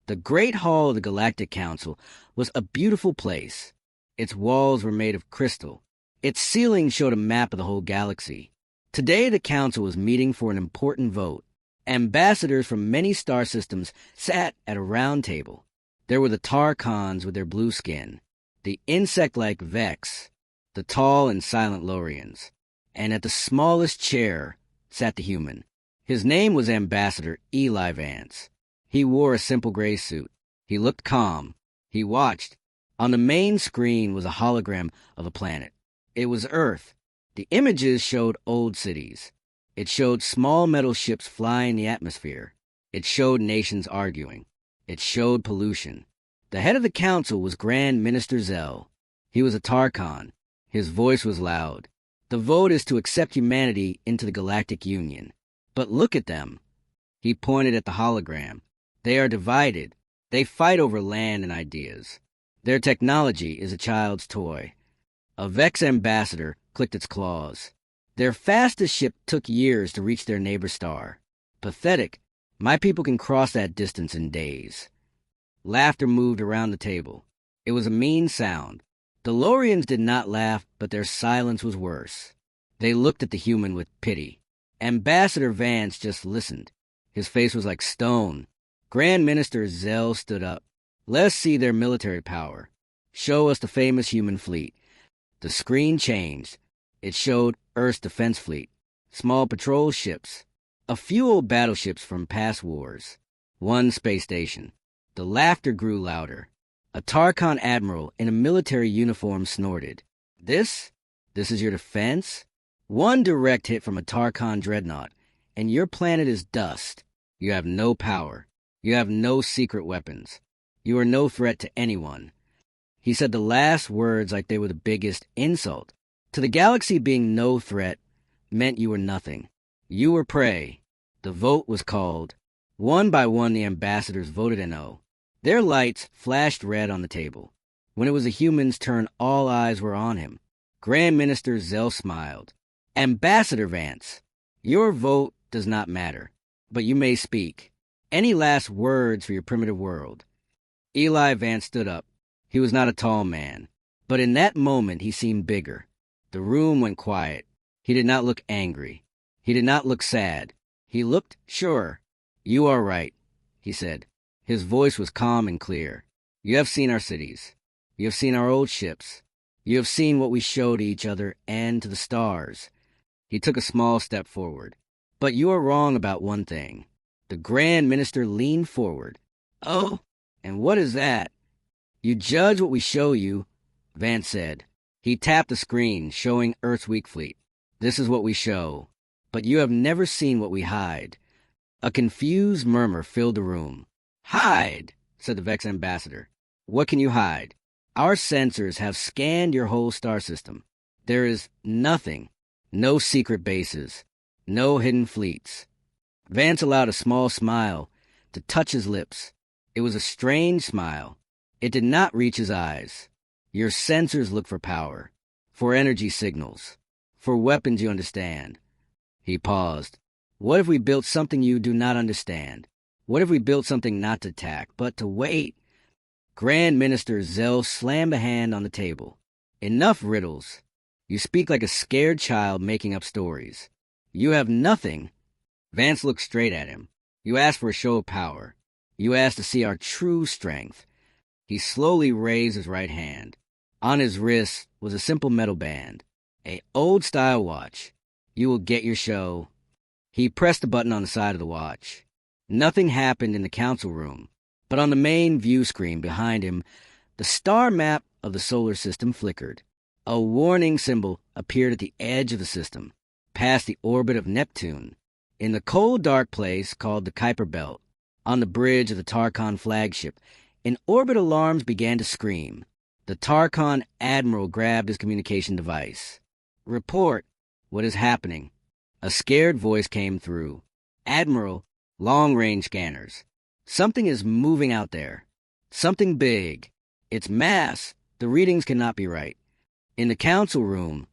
The Great Hall of the Galactic Council was a beautiful place. Its walls were made of crystal. Its ceiling showed a map of the whole galaxy. Today the council was meeting for an important vote. Ambassadors from many star systems sat at a round table. There were the Tarkans with their blue skin, the insect-like Vex, the tall and silent Lorians, and at the smallest chair sat the human. His name was Ambassador Eli Vance. He wore a simple gray suit. He looked calm. He watched. On the main screen was a hologram of a planet. It was Earth. The images showed old cities. It showed small metal ships flying the atmosphere. It showed nations arguing. It showed pollution. The head of the council was Grand Minister Zell. He was a Tarkan. His voice was loud. The vote is to accept humanity into the Galactic Union. But look at them. He pointed at the hologram. They are divided. They fight over land and ideas. Their technology is a child's toy. A Vex ambassador clicked its claws. Their fastest ship took years to reach their neighbor star. Pathetic. My people can cross that distance in days. Laughter moved around the table. It was a mean sound. The Lorians did not laugh, but their silence was worse. They looked at the human with pity. Ambassador Vance just listened. His face was like stone. Grand Minister Zell stood up. Let's see their military power. Show us the famous human fleet. The screen changed. It showed Earth's defense fleet, small patrol ships, a few old battleships from past wars, one space station. The laughter grew louder. A Tarkon admiral in a military uniform snorted. This is your defense? One direct hit from a Tarkon dreadnought, and your planet is dust. You have no power. You have no secret weapons. You are no threat to anyone. He said the last words like they were the biggest insult. To the galaxy, being no threat meant you were nothing. You were prey. The vote was called. One by one, the ambassadors voted no. Their lights flashed red on the table. When it was a human's turn, all eyes were on him. Grand Minister Zell smiled. Ambassador Vance, your vote does not matter, but you may speak. Any last words for your primitive world? Eli Vance stood up. He was not a tall man, but in that moment he seemed bigger. The room went quiet. He did not look angry. He did not look sad. He looked sure. You are right, he said. His voice was calm and clear. You have seen our cities. You have seen our old ships. You have seen what we show to each other and to the stars. He took a small step forward. But you are wrong about one thing. The Grand Minister leaned forward. Oh, and what is that? You judge what we show you, Vance said. He tapped the screen, showing Earth's weak fleet. This is what we show. But you have never seen what we hide. A confused murmur filled the room. Hide, said the Vex ambassador. What can you hide? Our sensors have scanned your whole star system. There is nothing. No secret bases. No hidden fleets. Vance allowed a small smile to touch his lips. It was a strange smile. It did not reach his eyes. Your sensors look for power, for energy signals, for weapons you understand. He paused. What if we built something you do not understand? What if we built something not to attack, but to wait? Grand Minister Zell slammed a hand on the table. Enough riddles. You speak like a scared child making up stories. You have nothing. Vance looked straight at him. You asked for a show of power. You asked to see our true strength. He slowly raised his right hand. On his wrist was a simple metal band, an old-style watch. You will get your show. He pressed a button on the side of the watch. Nothing happened in the council room, but on the main view screen behind him, the star map of the solar system flickered. A warning symbol appeared at the edge of the system, past the orbit of Neptune. In the cold, dark place called the Kuiper Belt, on the bridge of the Tarkon flagship, in-orbit alarms began to scream. The Tarkon admiral grabbed his communication device. Report. What is happening? A scared voice came through. Admiral, long-range scanners. Something is moving out there. Something big. It's mass. The readings cannot be right. In the council room,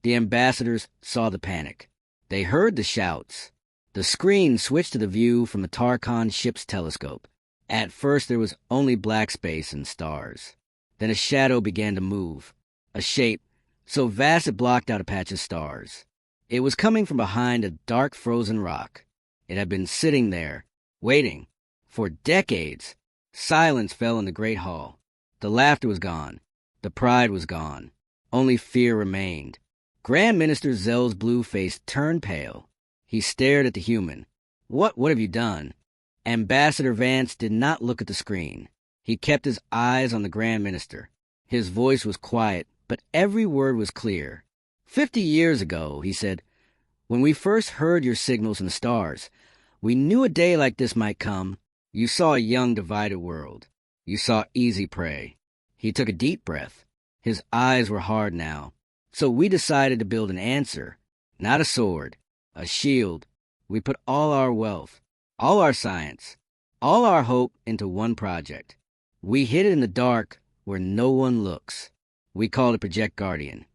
the ambassadors saw the panic. They heard the shouts. The screen switched to the view from the Tarkon ship's telescope. At first there was only black space and stars. Then a shadow began to move, a shape so vast it blocked out a patch of stars. It was coming from behind a dark frozen rock. It had been sitting there, waiting, for decades. Silence fell in the great hall. The laughter was gone. The pride was gone. Only fear remained. Grand Minister Zell's blue face turned pale. He stared at the human. What have you done? Ambassador Vance did not look at the screen. He kept his eyes on the Grand Minister. His voice was quiet, but every word was clear. 50 years ago, he said, when we first heard your signals in the stars, we knew a day like this might come. You saw a young divided world. You saw easy prey. He took a deep breath. His eyes were hard now. So we decided to build an answer, not a sword, a shield. We put all our wealth, all our science, all our hope into one project. We hid it in the dark where no one looks. We called it Project Guardian.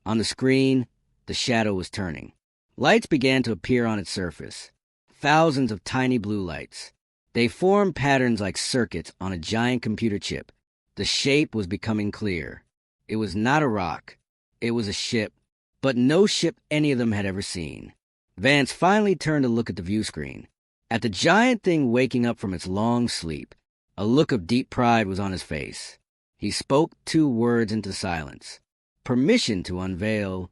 On the screen, the shadow was turning. Lights began to appear on its surface. Thousands of tiny blue lights. They formed patterns like circuits on a giant computer chip. The shape was becoming clear. It was not a rock. It was a ship, but no ship any of them had ever seen. Vance finally turned to look at the view screen. At the giant thing waking up from its long sleep, a look of deep pride was on his face. He spoke 2 words into silence. Permission to unveil.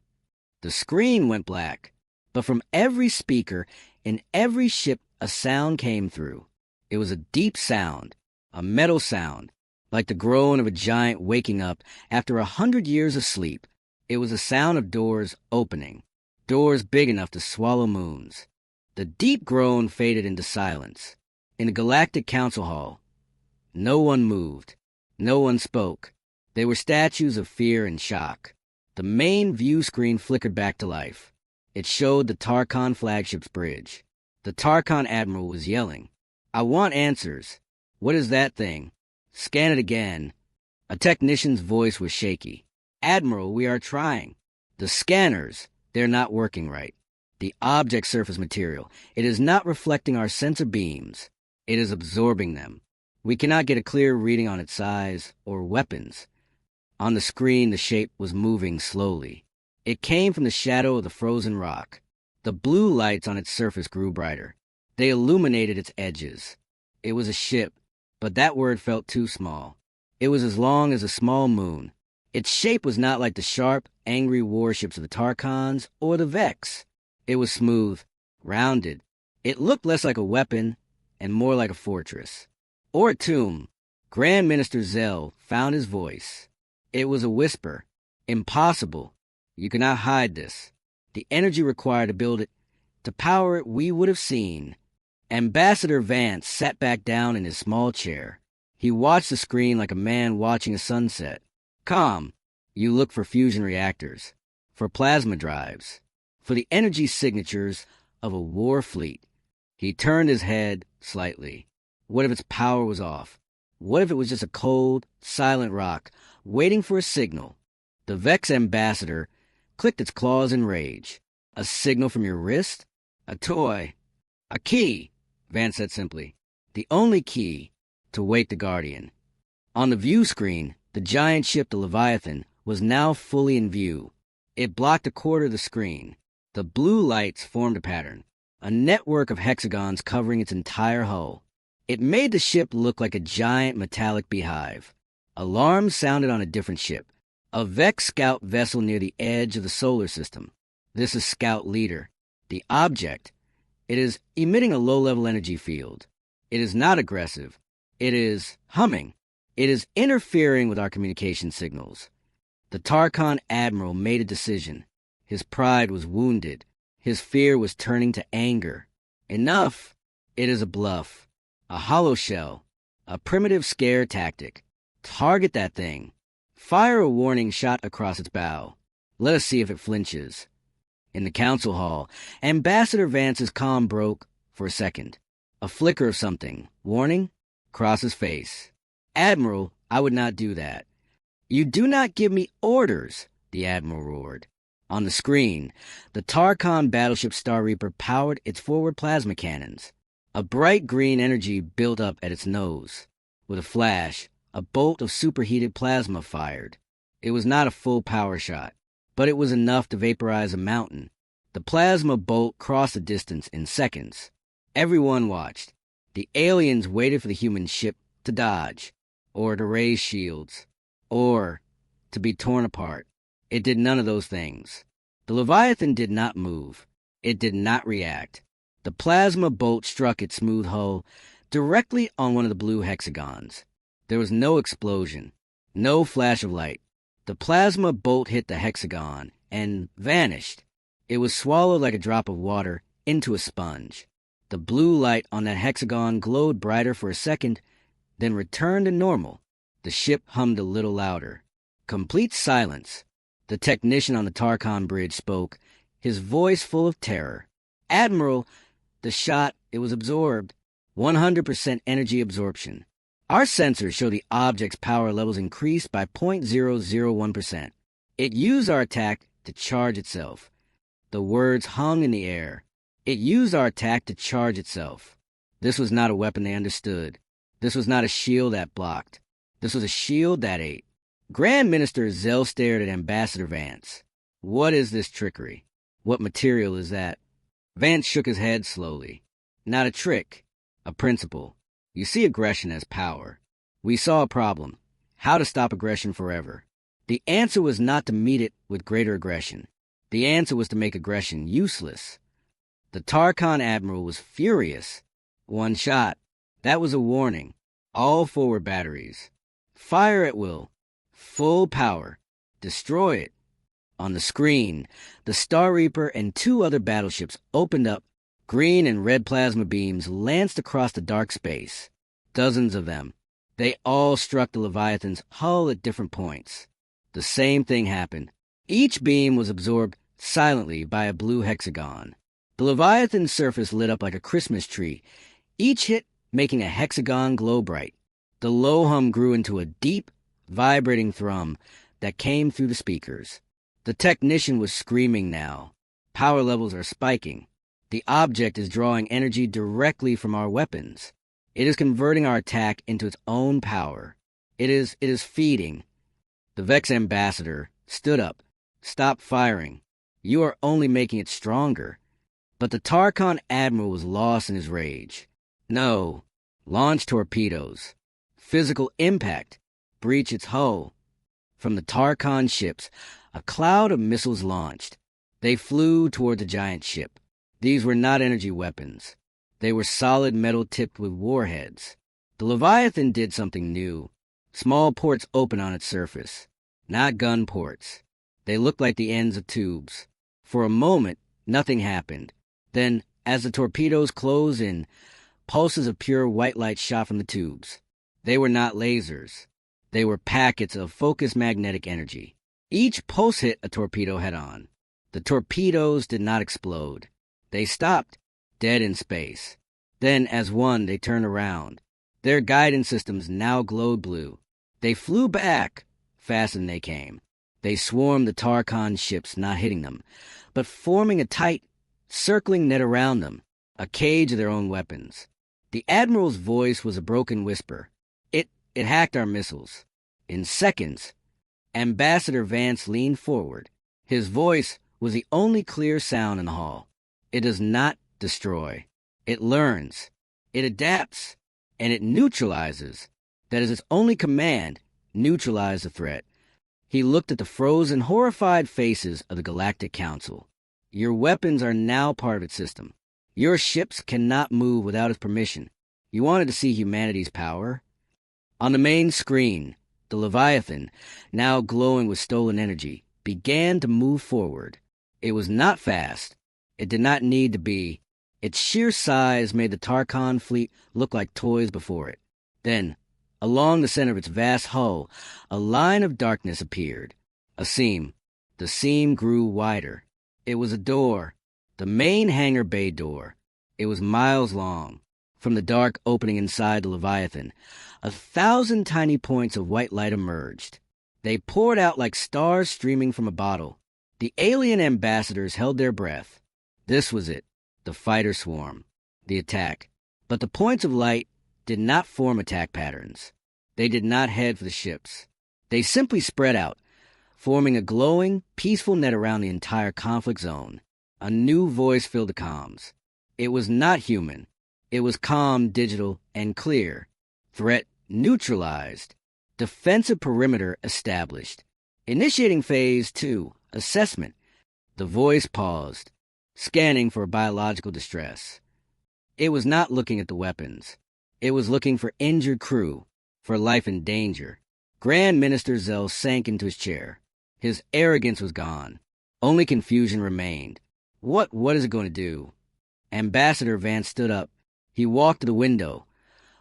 The screen went black, but from every speaker in every ship a sound came through. It was a deep sound, a metal sound, like the groan of a giant waking up after 100 years of sleep. It was a sound of doors opening, doors big enough to swallow moons. The deep groan faded into silence. In the Galactic Council Hall, no one moved. No one spoke. They were statues of fear and shock. The main view screen flickered back to life. It showed the Tarkon flagship's bridge. The Tarkon admiral was yelling, "I want answers. What is that thing? Scan it again." A technician's voice was shaky. "Admiral, we are trying. The scanners, they're not working right. The object surface material, it is not reflecting our sensor beams. It is absorbing them. We cannot get a clear reading on its size or weapons." On the screen, the shape was moving slowly. It came from the shadow of the frozen rock. The blue lights on its surface grew brighter. They illuminated its edges. It was a ship, but that word felt too small. It was as long as a small moon. Its shape was not like the sharp, angry warships of the Tarkons or the Vex. It was smooth, rounded. It looked less like a weapon and more like a fortress. Or a tomb. Grand Minister Zell found his voice. It was a whisper. Impossible. You cannot hide this. The energy required to build it, to power it, we would have seen. Ambassador Vance sat back down in his small chair. He watched the screen like a man watching a sunset. Calm. You look for fusion reactors, for plasma drives, for the energy signatures of a war fleet. He turned his head slightly. What if its power was off? What if it was just a cold, silent rock, waiting for a signal? The Vex ambassador clicked its claws in rage. A signal from your wrist? A toy? A key, Vance said simply. The only key to wake the Guardian. On the view screen, the giant ship, the Leviathan, was now fully in view. It blocked a quarter of the screen. The blue lights formed a pattern, a network of hexagons covering its entire hull. It made the ship look like a giant metallic beehive. Alarms sounded on a different ship, a Vex scout vessel near the edge of the solar system. This is Scout Leader. The object, it is emitting a low-level energy field. It is not aggressive. It is humming. It is interfering with our communication signals. The Tarkon admiral made a decision. His pride was wounded. His fear was turning to anger. Enough! It is a bluff. A hollow shell. A primitive scare tactic. Target that thing. Fire a warning shot across its bow. Let us see if it flinches. In the council hall, Ambassador Vance's calm broke for a second. A flicker of something. Warning? Across his face. Admiral, I would not do that. You do not give me orders, the Admiral roared. On the screen, the Tarkon battleship Star Reaper powered its forward plasma cannons. A bright green energy built up at its nose. With a flash, a bolt of superheated plasma fired. It was not a full power shot, but it was enough to vaporize a mountain. The plasma bolt crossed the distance in seconds. Everyone watched. The aliens waited for the human ship to dodge, or to raise shields, or to be torn apart. It did none of those things. The Leviathan did not move. It did not react. The plasma bolt struck its smooth hull directly on one of the blue hexagons. There was no explosion, no flash of light. The plasma bolt hit the hexagon and vanished. It was swallowed like a drop of water into a sponge. The blue light on that hexagon glowed brighter for a second, then returned to normal. The ship hummed a little louder. Complete silence. The technician on the Tarkon bridge spoke, his voice full of terror. "Admiral, the shot, it was absorbed. 100% energy absorption. Our sensors show the object's power levels increased by 0.001%. It used our attack to charge itself." The words hung in the air. It used our attack to charge itself. This was not a weapon they understood. This was not a shield that blocked. This was a shield that ate. Grand Minister Zell stared at Ambassador Vance. "What is this trickery? What material is that?" Vance shook his head slowly. "Not a trick. A principle. You see aggression as power. We saw a problem. How to stop aggression forever. The answer was not to meet it with greater aggression. The answer was to make aggression useless." The Tarkon Admiral was furious. "One shot. That was a warning. All forward batteries. Fire at will. Full power. Destroy it." On the screen, the Star Reaper and 2 other battleships opened up. Green and red plasma beams lanced across the dark space. Dozens of them. They all struck the Leviathan's hull at different points. The same thing happened. Each beam was absorbed silently by a blue hexagon. The Leviathan's surface lit up like a Christmas tree, each hit making a hexagon glow bright. The low hum grew into a deep, vibrating thrum that came through the speakers. The technician was screaming now. "Power levels are spiking. The object is drawing energy directly from our weapons. It is converting our attack into its own power. It is feeding." The Vex ambassador stood up. "Stop firing. You are only making it stronger." But the Tarkon Admiral was lost in his rage. "No. Launch torpedoes. Physical impact. Breach its hull." From the Tarkon ships, a cloud of missiles launched. They flew toward the giant ship. These were not energy weapons. They were solid metal tipped with warheads. The Leviathan did something new. Small ports opened on its surface. Not gun ports. They looked like the ends of tubes. For a moment, nothing happened. Then, as the torpedoes closed in, pulses of pure white light shot from the tubes. They were not lasers. They were packets of focused magnetic energy. Each pulse hit a torpedo head-on. The torpedoes did not explode. They stopped, dead in space. Then, as one, they turned around. Their guidance systems now glowed blue. They flew back, faster than they came. They swarmed the Tarkon ships, not hitting them, but forming a tight, circling net around them, a cage of their own weapons. The Admiral's voice was a broken whisper. It hacked our missiles. In seconds, Ambassador Vance leaned forward. His voice was the only clear sound in the hall. "It does not destroy. It learns. It adapts. And it neutralizes. That is its only command, neutralize the threat." He looked at the frozen, horrified faces of the Galactic Council. "Your weapons are now part of its system. Your ships cannot move without its permission. You wanted to see humanity's power?" On the main screen, the Leviathan, now glowing with stolen energy, began to move forward. It was not fast. It did not need to be. Its sheer size made the Tarkon fleet look like toys before it. Then, along the center of its vast hull, a line of darkness appeared. A seam. The seam grew wider. It was a door. The main hangar bay door. It was miles long. From the dark opening inside the Leviathan, 1,000 tiny points of white light emerged. They poured out like stars streaming from a bottle. The alien ambassadors held their breath. This was it. The fighter swarm. The attack. But the points of light did not form attack patterns. They did not head for the ships. They simply spread out, forming a glowing, peaceful net around the entire conflict zone. A new voice filled the comms. It was not human. It was calm, digital, and clear. Threat neutralized. Defensive perimeter established. Initiating phase 2, assessment. The voice paused, scanning for biological distress. It was not looking at the weapons. It was looking for injured crew, for life in danger. Grand Minister Zell sank into his chair. His arrogance was gone. Only confusion remained. What is it going to do? Ambassador Vance stood up. He walked to the window,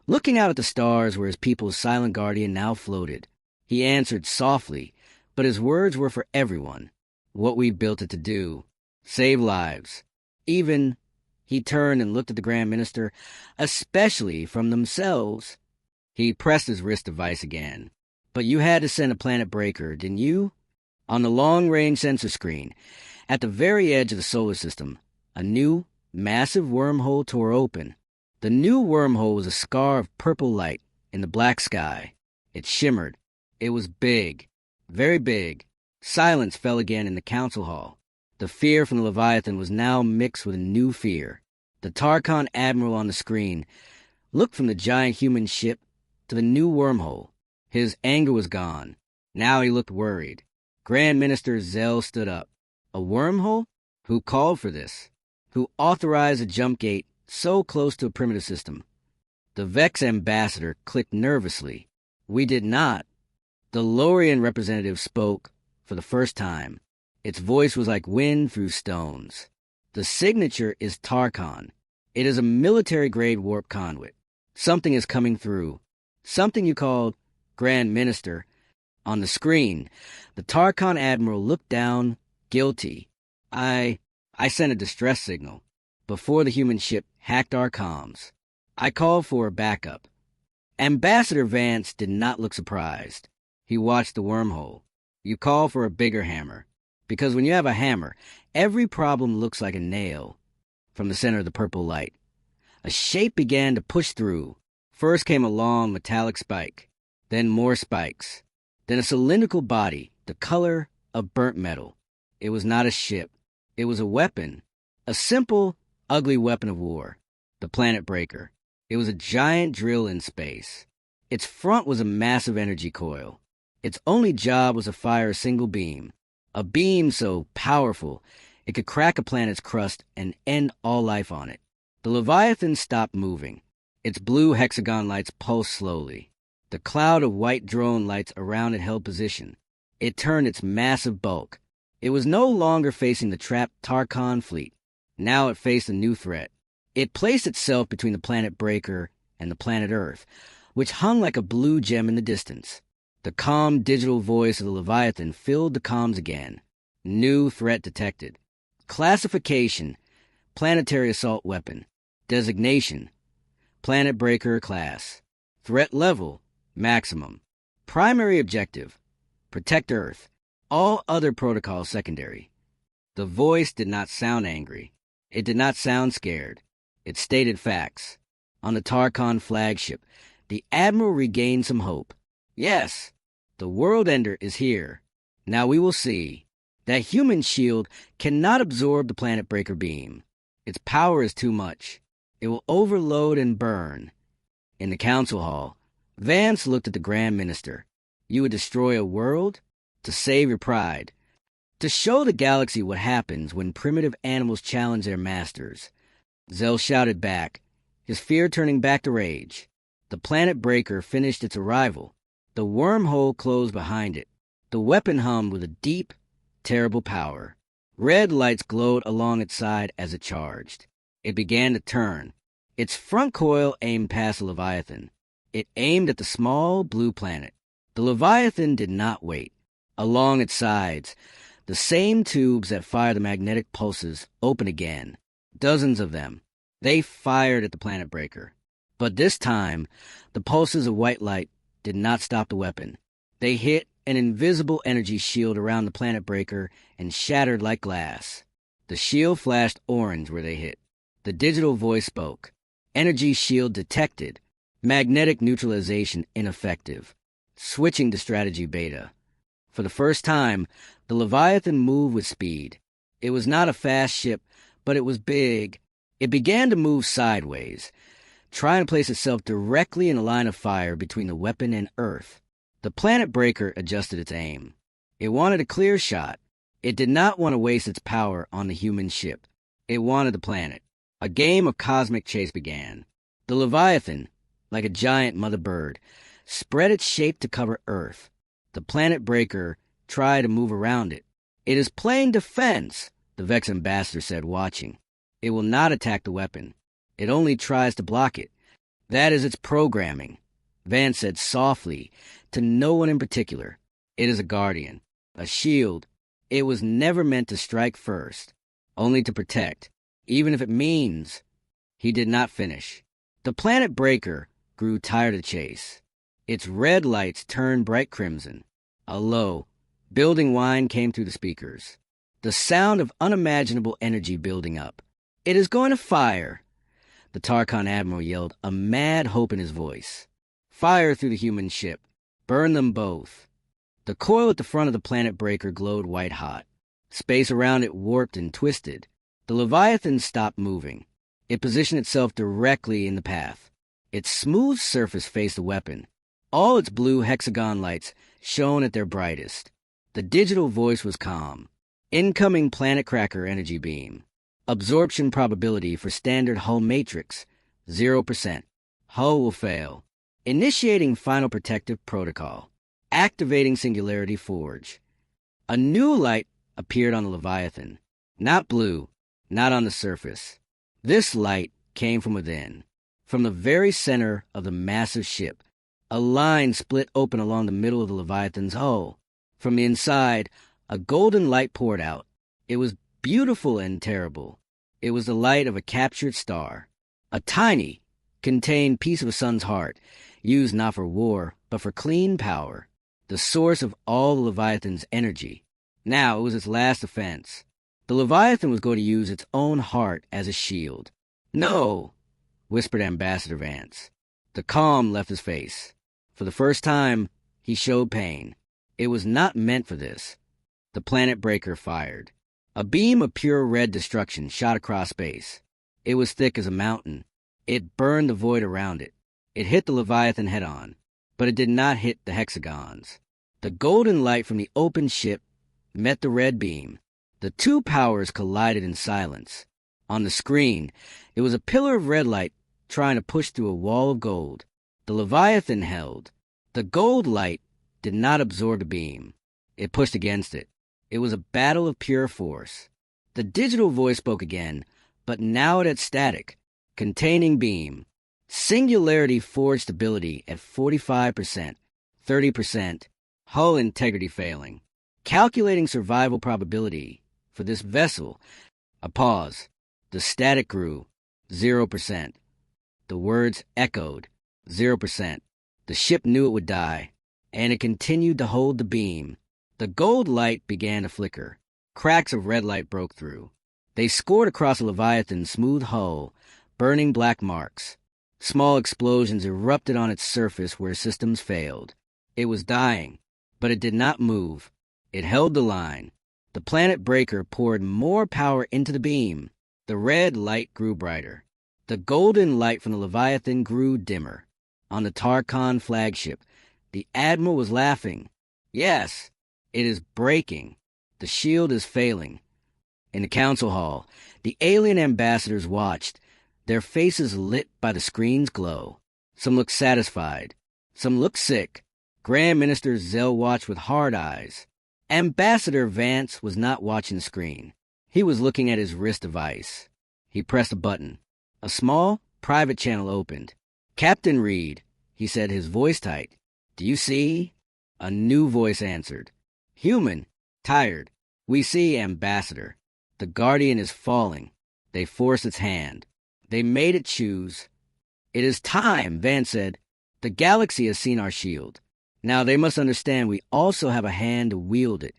looking out at the stars where his people's silent guardian now floated. He answered softly, but his words were for everyone. What we built it to do. Save lives. Even, he turned and looked at the Grand Minister, especially from themselves. He pressed his wrist device again. But you had to send a planet breaker, didn't you? On the long-range sensor screen, at the very edge of the solar system, a new, massive wormhole tore open. The new wormhole was a scar of purple light in the black sky. It shimmered. It was big, very big. Silence fell again in the council hall. The fear from the Leviathan was now mixed with a new fear. The Tarkon admiral on the screen looked from the giant human ship to the new wormhole. His anger was gone. Now he looked worried. Grand Minister Zell stood up. A wormhole? Who called for this? Who authorized a jump gate so close to a primitive system? The Vex ambassador clicked nervously. We did not. The Lorian representative spoke for the first time. Its voice was like wind through stones. The signature is Tarkon. It is a military-grade warp conduit. Something is coming through. Something you called Grand Minister. On the screen, the Tarkon admiral looked down, guilty. I sent a distress signal before the human ship hacked our comms. I called for a backup. Ambassador Vance did not look surprised. He watched the wormhole. You call for a bigger hammer, because when you have a hammer, every problem looks like a nail. From the center of the purple light, a shape began to push through. First came a long metallic spike, then more spikes, then a cylindrical body, the color of burnt metal. It was not a ship. It was a weapon, a simple, ugly weapon of war, the planet breaker. It was a giant drill in space. Its front was a massive energy coil. Its only job was to fire a single beam, a beam so powerful it could crack a planet's crust and end all life on it. The Leviathan stopped moving. Its blue hexagon lights pulsed slowly. The cloud of white drone lights around it held position. It turned its massive bulk. It was no longer facing the trapped Tarkon fleet. Now it faced a new threat. It placed itself between the planet breaker and the planet Earth, which hung like a blue gem in the distance. The calm digital voice of the Leviathan filled the comms again. New threat detected. Classification: planetary assault weapon. Designation: planet breaker class. Threat level: maximum. Primary objective: protect Earth. All other protocols secondary. The voice did not sound angry. It did not sound scared. It stated facts. On the Tarkon flagship, the Admiral regained some hope. Yes, the World Ender is here. Now we will see. That human shield cannot absorb the planet breaker beam. Its power is too much. It will overload and burn. In the council hall, Vance looked at the Grand Minister. You would destroy a world? To save your pride. To show the galaxy what happens when primitive animals challenge their masters. Zell shouted back, his fear turning back to rage. The planet breaker finished its arrival. The wormhole closed behind it. The weapon hummed with a deep, terrible power. Red lights glowed along its side as it charged. It began to turn. Its front coil aimed past the Leviathan. It aimed at the small blue planet. The Leviathan did not wait. Along its sides, the same tubes that fire the magnetic pulses opened again. Dozens of them. They fired at the planet breaker. But this time, the pulses of white light did not stop the weapon. They hit an invisible energy shield around the planet breaker and shattered like glass. The shield flashed orange where they hit. The digital voice spoke. Energy shield detected. Magnetic neutralization ineffective. Switching to strategy beta. For the first time, the Leviathan moved with speed. It was not a fast ship, but it was big. It began to move sideways, trying to place itself directly in a line of fire between the weapon and Earth. The planet breaker adjusted its aim. It wanted a clear shot. It did not want to waste its power on the human ship. It wanted the planet. A game of cosmic chase began. The Leviathan, like a giant mother bird, spread its shape to cover Earth. The planet breaker tried to move around it. It is playing defense, the Vex ambassador said, watching. It will not attack the weapon. It only tries to block it. That is its programming, Vance said softly, to no one in particular. It is a guardian, a shield. It was never meant to strike first, only to protect, even if it means. He did not finish. The planet breaker grew tired of the chase. Its red lights turned bright crimson. A low, building whine came through the speakers. The sound of unimaginable energy building up. It is going to fire, the Tarkon admiral yelled, a mad hope in his voice. Fire through the human ship. Burn them both. The coil at the front of the planet breaker glowed white-hot. Space around it warped and twisted. The Leviathan stopped moving. It positioned itself directly in the path. Its smooth surface faced the weapon. All its blue hexagon lights shone at their brightest. The digital voice was calm. Incoming planet cracker energy beam. Absorption probability for standard hull matrix, 0%. Hull will fail. Initiating final protective protocol. Activating singularity forge. A new light appeared on the Leviathan. Not blue, not on the surface. This light came from within. From the very center of the massive ship, a line split open along the middle of the Leviathan's hull. From the inside, a golden light poured out. It was beautiful and terrible. It was the light of a captured star. A tiny, contained piece of a sun's heart, used not for war, but for clean power. The source of all the Leviathan's energy. Now it was its last defense. The Leviathan was going to use its own heart as a shield. No, whispered Ambassador Vance. The calm left his face. For the first time, he showed pain. It was not meant for this. The planet breaker fired. A beam of pure red destruction shot across space. It was thick as a mountain. It burned the void around it. It hit the Leviathan head-on, but it did not hit the hexagons. The golden light from the open ship met the red beam. The two powers collided in silence. On the screen, it was a pillar of red light trying to push through a wall of gold. The Leviathan held. The gold light did not absorb the beam. It pushed against it. It was a battle of pure force. The digital voice spoke again, but now it had static. Containing beam. Singularity forged stability at 45%, 30%, hull integrity failing. Calculating survival probability for this vessel. A pause. The static grew. 0%. The words echoed. 0%. The ship knew it would die, and it continued to hold the beam. The gold light began to flicker. Cracks of red light broke through. They scored across the Leviathan's smooth hull, burning black marks. Small explosions erupted on its surface where systems failed. It was dying, but it did not move. It held the line. The planet breaker poured more power into the beam. The red light grew brighter. The golden light from the Leviathan grew dimmer. On the Tarkon flagship, the Admiral was laughing. Yes, it is breaking. The shield is failing. In the council hall, the alien ambassadors watched, their faces lit by the screen's glow. Some looked satisfied. Some looked sick. Grand Minister Zell watched with hard eyes. Ambassador Vance was not watching the screen. He was looking at his wrist device. He pressed a button. A small, private channel opened. Captain Reed, he said, his voice tight. Do you see? A new voice answered. Human, tired. We see, Ambassador. The Guardian is falling. They forced its hand. They made it choose. It is time, Vance said. The galaxy has seen our shield. Now they must understand we also have a hand to wield it.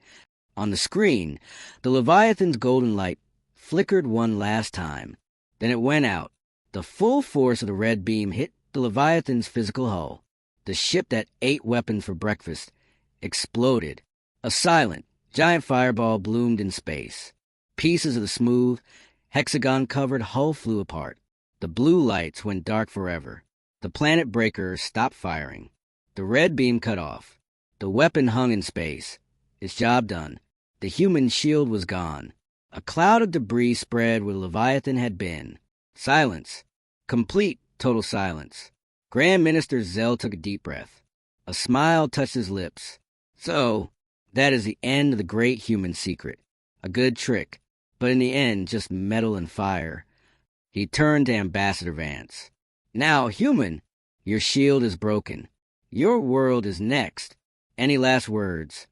On the screen, the Leviathan's golden light flickered one last time. Then it went out. The full force of the red beam hit the Leviathan's physical hull. The ship that ate weapons for breakfast exploded. A silent, giant fireball bloomed in space. Pieces of the smooth, hexagon-covered hull flew apart. The blue lights went dark forever. The planet breaker stopped firing. The red beam cut off. The weapon hung in space. Its job done. The human shield was gone. A cloud of debris spread where the Leviathan had been. Silence. Complete, total silence. Grand Minister Zell took a deep breath. A smile touched his lips. So, that is the end of the great human secret. A good trick, but in the end, just metal and fire. He turned to Ambassador Vance. Now, human, your shield is broken. Your world is next. Any last words?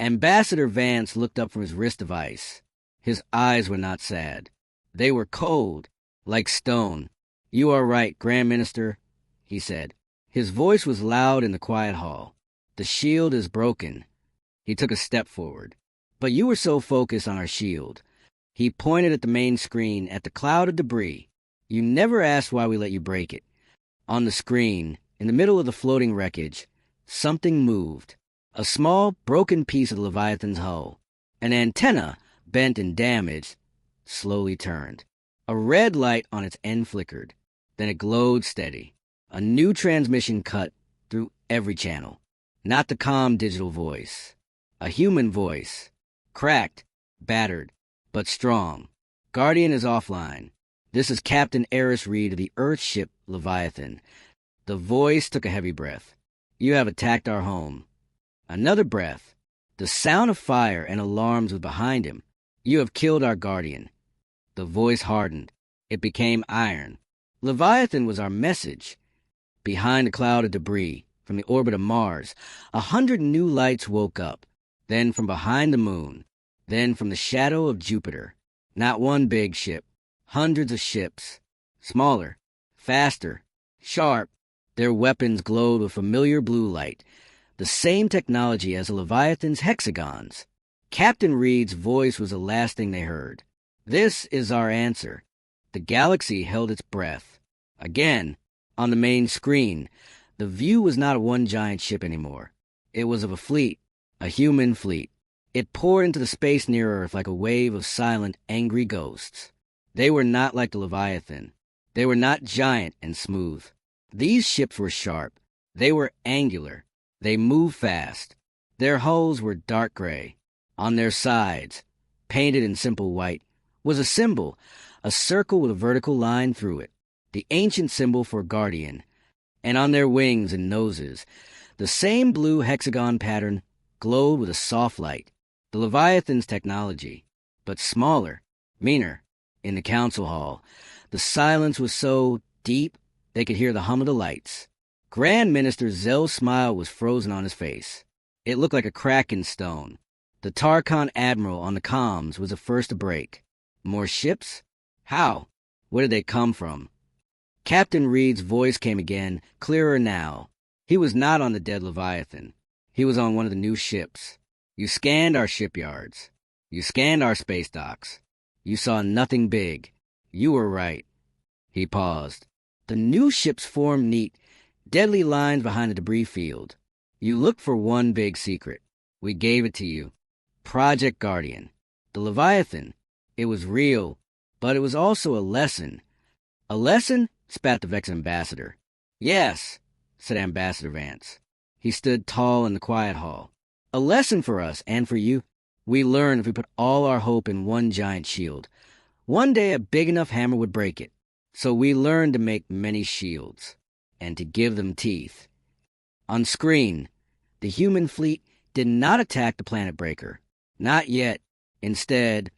Ambassador Vance looked up from his wrist of ice. His eyes were not sad. They were cold, like stone. You are right, Grand Minister, he said. His voice was loud in the quiet hall. The shield is broken. He took a step forward. But you were so focused on our shield. He pointed at the main screen, at the cloud of debris. You never asked why we let you break it. On the screen, in the middle of the floating wreckage, something moved. A small, broken piece of the Leviathan's hull. An antenna, bent and damaged, slowly turned. A red light on its end flickered. Then it glowed steady. A new transmission cut through every channel. Not the calm digital voice. A human voice. Cracked, battered, but strong. Guardian is offline. This is Captain Eris Reed of the Earthship Leviathan. The voice took a heavy breath. You have attacked our home. Another breath. The sound of fire and alarms was behind him. You have killed our Guardian. The voice hardened. It became iron. Leviathan was our message. Behind a cloud of debris, from the orbit of Mars, 100 new lights woke up. Then from behind the moon. Then from the shadow of Jupiter. Not one big ship. Hundreds of ships. Smaller. Faster. Sharp. Their weapons glowed with familiar blue light. The same technology as the Leviathan's hexagons. Captain Reed's voice was the last thing they heard. This is our answer. The galaxy held its breath. Again, on the main screen, the view was not of one giant ship anymore. It was of a fleet, a human fleet. It poured into the space near Earth like a wave of silent, angry ghosts. They were not like the Leviathan. They were not giant and smooth. These ships were sharp. They were angular. They moved fast. Their hulls were dark gray. On their sides, painted in simple white, was a symbol, a circle with a vertical line through it, the ancient symbol for Guardian. And on their wings and noses, the same blue hexagon pattern glowed with a soft light, the Leviathan's technology, but smaller, meaner. In the council hall, the silence was so deep they could hear the hum of the lights. Grand Minister Zell's smile was frozen on his face. It looked like a crack in stone. The Tarkon admiral on the comms was the first to break. More ships? How? Where did they come from? Captain Reed's voice came again, clearer now. He was not on the dead Leviathan. He was on one of the new ships. You scanned our shipyards. You scanned our space docks. You saw nothing big. You were right. He paused. The new ships formed neat, deadly lines behind the debris field. You looked for one big secret. We gave it to you. Project Guardian. The Leviathan. It was real, but it was also a lesson. A lesson? Spat the vexed ambassador. Yes, said Ambassador Vance. He stood tall in the quiet hall. A lesson for us and for you. We learned if we put all our hope in one giant shield, one day a big enough hammer would break it. So we learned to make many shields, and to give them teeth. On screen, the human fleet did not attack the planet breaker. Not yet. Instead,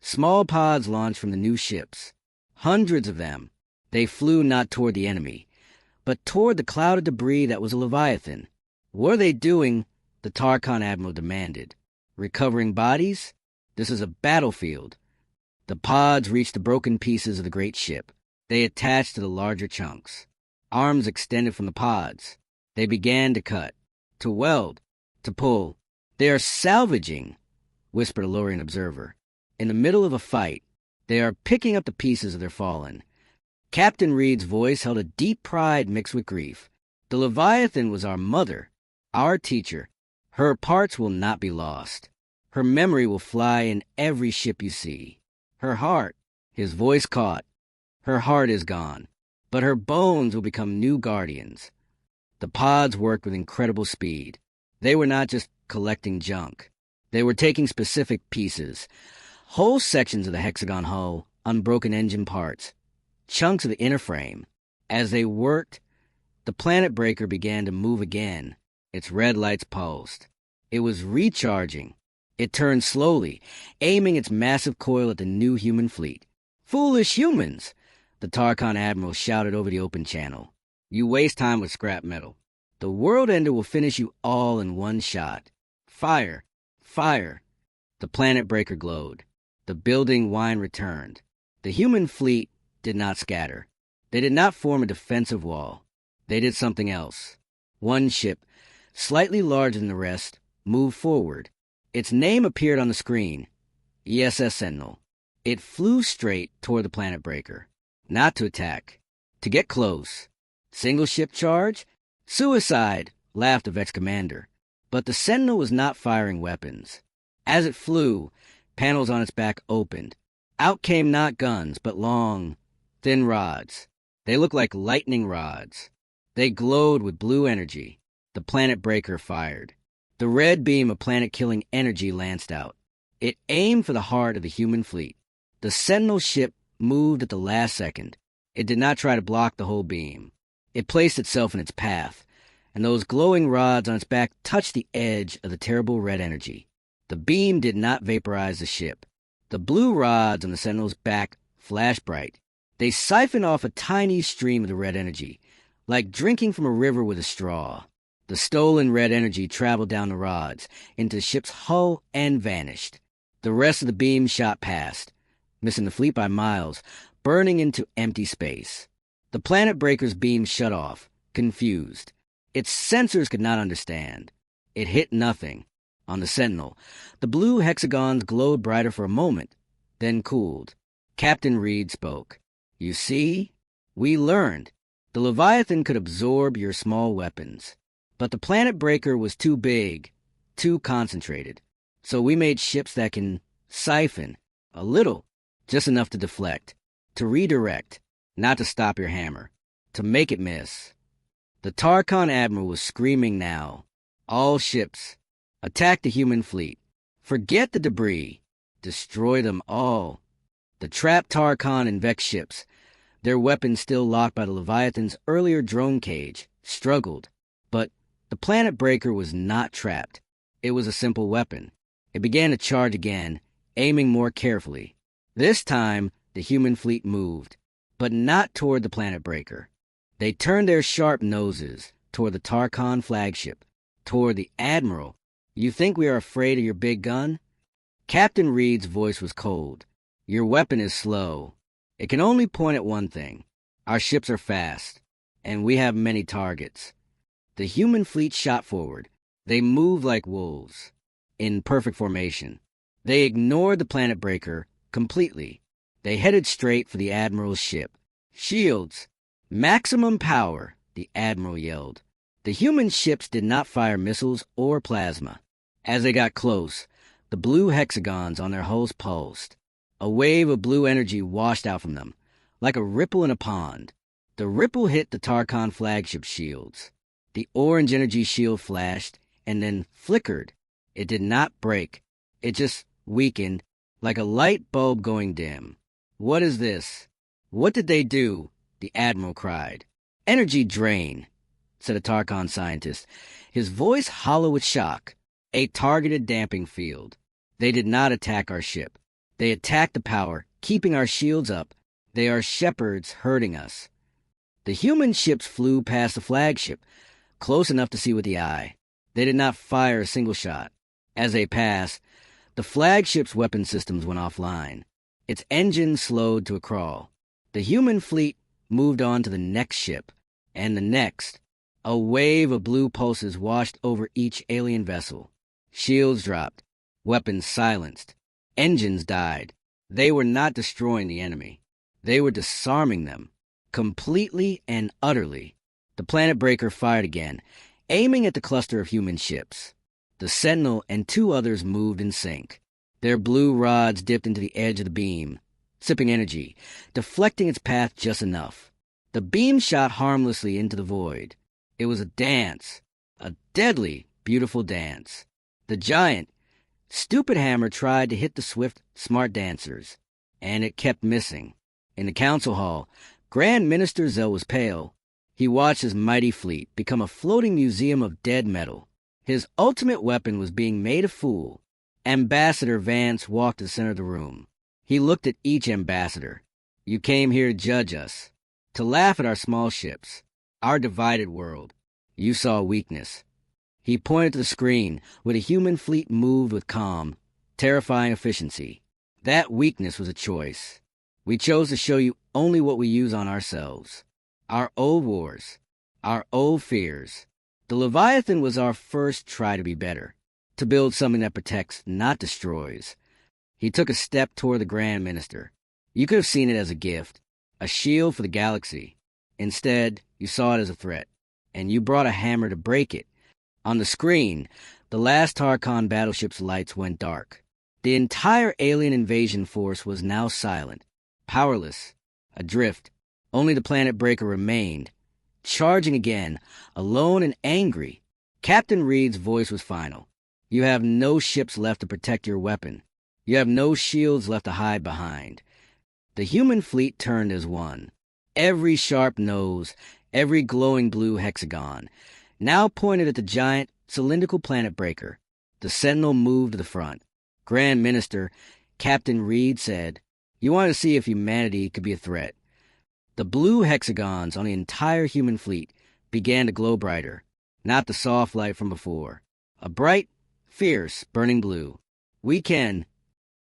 small pods launched from the new ships. Hundreds of them. They flew not toward the enemy, but toward the cloud of debris that was a Leviathan. What are they doing? The Tarkon admiral demanded. Recovering bodies? This is a battlefield. The pods reached the broken pieces of the great ship. They attached to the larger chunks. Arms extended from the pods. They began to cut, to weld, to pull. They are salvaging, whispered a Lorian observer. In the middle of a fight, they are picking up the pieces of their fallen. Captain Reed's voice held a deep pride mixed with grief. The Leviathan was our mother, our teacher. Her parts will not be lost. Her memory will fly in every ship you see. Her heart, his voice caught. Her heart is gone, but her bones will become new guardians. The pods worked with incredible speed. They were not just collecting junk. They were taking specific pieces, whole sections of the hexagon hull, unbroken engine parts, chunks of the inner frame. As they worked, the planet breaker began to move again. Its red lights pulsed. It was recharging. It turned slowly, aiming its massive coil at the new human fleet. "Foolish humans!" the Tarkon admiral shouted over the open channel. "You waste time with scrap metal. The world ender will finish you all in one shot. Fire! Fire!" The planet breaker glowed. The building whine returned. The human fleet did not scatter. They did not form a defensive wall. They did something else. One ship, slightly larger than the rest, moved forward. Its name appeared on the screen. ESS Sentinel. It flew straight toward the planet breaker. Not to attack. To get close. Single ship charge? Suicide, laughed the Vex commander. But the Sentinel was not firing weapons. As it flew, panels on its back opened. Out came not guns, but long, thin rods. They looked like lightning rods. They glowed with blue energy. The planet breaker fired. The red beam of planet-killing energy lanced out. It aimed for the heart of the human fleet. The Sentinel ship moved at the last second. It did not try to block the whole beam. It placed itself in its path, and those glowing rods on its back touched the edge of the terrible red energy. The beam did not vaporize the ship. The blue rods on the Sentinel's back flashed bright. They siphoned off a tiny stream of the red energy, like drinking from a river with a straw. The stolen red energy traveled down the rods, into the ship's hull, and vanished. The rest of the beam shot past, missing the fleet by miles, burning into empty space. The planet breaker's beam shut off, confused. Its sensors could not understand. It hit nothing. On the Sentinel, the blue hexagons glowed brighter for a moment, then cooled. Captain Reed spoke. "You see? We learned. The Leviathan could absorb your small weapons. But the planet breaker was too big, too concentrated. So we made ships that can siphon a little, just enough to deflect, to redirect, not to stop your hammer, to make it miss." The Tarkon admiral was screaming now. "All ships, attack the human fleet. Forget the debris. Destroy them all." The trapped Tarkon and Vex ships, their weapons still locked by the Leviathan's earlier drone cage, struggled. But the planet breaker was not trapped. It was a simple weapon. It began to charge again, aiming more carefully. This time, the human fleet moved, but not toward the planet breaker. They turned their sharp noses toward the Tarkon flagship, toward the Admiral. "You think we are afraid of your big gun?" Captain Reed's voice was cold. "Your weapon is slow. It can only point at one thing. Our ships are fast, and we have many targets." The human fleet shot forward. They moved like wolves, in perfect formation. They ignored the planet breaker completely. They headed straight for the Admiral's ship. "Shields! Maximum power!" the Admiral yelled. The human ships did not fire missiles or plasma. As they got close, the blue hexagons on their hulls pulsed. A wave of blue energy washed out from them, like a ripple in a pond. The ripple hit the Tarkon flagship shields. The orange energy shield flashed and then flickered. It did not break. It just weakened, like a light bulb going dim. "What is this? What did they do?" the Admiral cried. "Energy drain," said a Tarkon scientist, his voice hollow with shock. "A targeted damping field. They did not attack our ship. They attacked the power, keeping our shields up. They are shepherds hurting us." The human ships flew past the flagship, close enough to see with the eye. They did not fire a single shot. As they passed, the flagship's weapon systems went offline. Its engine slowed to a crawl. The human fleet moved on to the next ship, and the next. A wave of blue pulses washed over each alien vessel. Shields dropped, weapons silenced, engines died. They were not destroying the enemy. They were disarming them. Completely and utterly. The planet breaker fired again, aiming at the cluster of human ships. The Sentinel and two others moved in sync. Their blue rods dipped into the edge of the beam, sipping energy, deflecting its path just enough. The beam shot harmlessly into the void. It was a dance, a deadly, beautiful dance. The giant, stupid hammer tried to hit the swift, smart dancers, and it kept missing. In the council hall, Grand Minister Zell was pale. He watched his mighty fleet become a floating museum of dead metal. His ultimate weapon was being made a fool. Ambassador Vance walked to the center of the room. He looked at each ambassador. You came here to judge us, to laugh at our small ships, our divided world. You saw weakness. He pointed to the screen where the human fleet moved with calm, terrifying efficiency. That weakness was a choice. We chose to show you only what we use on ourselves. Our old wars, our old fears. The Leviathan was our first try to be better, to build something that protects, not destroys. He took a step toward the Grand Minister. You could have seen it as a gift, a shield for the galaxy. Instead, you saw it as a threat, and you brought a hammer to break it. On the screen, the last Tarkon battleship's lights went dark. The entire alien invasion force was now silent, powerless, adrift. Only the planet breaker remained, charging again, alone and angry. Captain Reed's voice was final. You have no ships left to protect your weapon. You have no shields left to hide behind. The human fleet turned as one. Every sharp nose, every glowing blue hexagon, now pointed at the giant, cylindrical planet breaker. The Sentinel moved to the front. Grand Minister, Captain Reed said, "You want to see if humanity could be a threat." The blue hexagons on the entire human fleet began to glow brighter, not the soft light from before. A bright, fierce, burning blue. We can.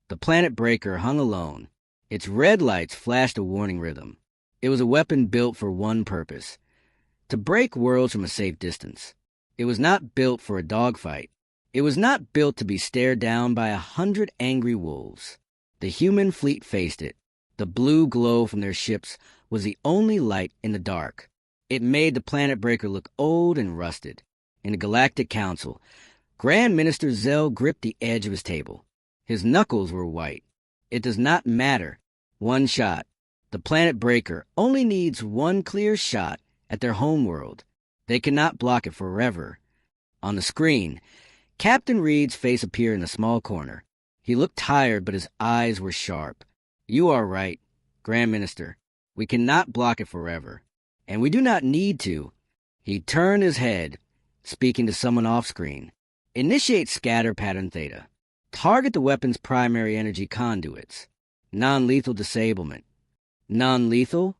The planet breaker hung alone. Its red lights flashed a warning rhythm. It was a weapon built for one purpose: to break worlds from a safe distance. It was not built for a dogfight. It was not built to be stared down by 100 angry wolves. The human fleet faced it. The blue glow from their ships was the only light in the dark. It made the planet breaker look old and rusted. In the Galactic Council, Grand Minister Zell gripped the edge of his table. His knuckles were white. It does not matter. One shot. The planet breaker only needs one clear shot at their homeworld. They cannot block it forever. On the screen, Captain Reed's face appeared in a small corner. He looked tired, but his eyes were sharp. You are right, Grand Minister. We cannot block it forever. And we do not need to. He turned his head, speaking to someone off-screen. Initiate scatter pattern theta. Target the weapon's primary energy conduits. Non-lethal disablement. Non-lethal?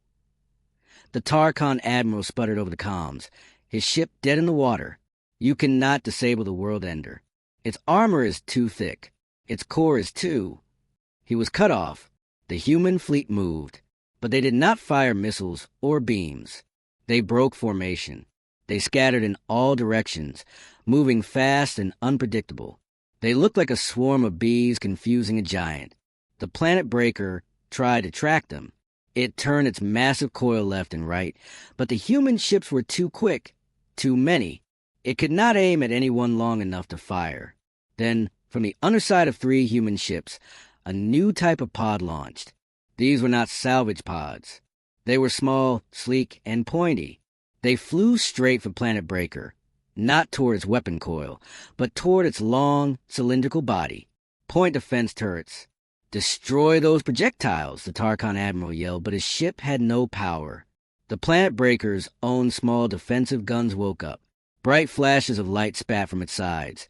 The Tarkon Admiral sputtered over the comms, his ship dead in the water. You cannot disable the World Ender. Its armor is too thick. Its core is too... He was cut off. The human fleet moved, but they did not fire missiles or beams. They broke formation. They scattered in all directions, moving fast and unpredictable. They looked like a swarm of bees confusing a giant. The planet breaker tried to track them. It turned its massive coil left and right, but the human ships were too quick, too many. It could not aim at any one long enough to fire. Then, from the underside of 3 human ships, a new type of pod launched. These were not salvage pods. They were small, sleek, and pointy. They flew straight for Planet Breaker, not toward its weapon coil, but toward its long, cylindrical body. Point defense turrets. Destroy those projectiles, the Tarkon Admiral yelled, but his ship had no power. The Planet Breaker's own small defensive guns woke up. Bright flashes of light spat from its sides,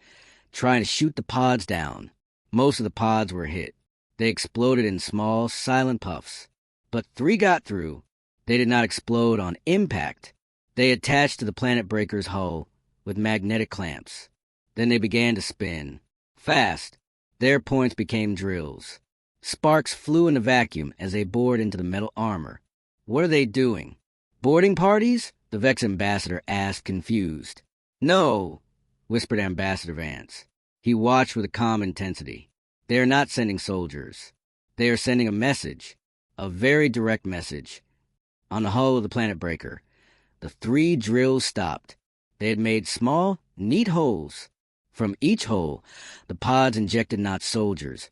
trying to shoot the pods down. Most of the pods were hit. They exploded in small, silent puffs. But 3 got through. They did not explode on impact. They attached to the Planet Breaker's hull with magnetic clamps. Then they began to spin. Fast. Their points became drills. Sparks flew in the vacuum as they bored into the metal armor. What are they doing? Boarding parties? The Vex ambassador asked, confused. No, whispered Ambassador Vance. He watched with a calm intensity. They are not sending soldiers. They are sending a message. A very direct message. On the hull of the Planet Breaker, the 3 drills stopped. They had made small, neat holes. From each hole, the pods injected not soldiers,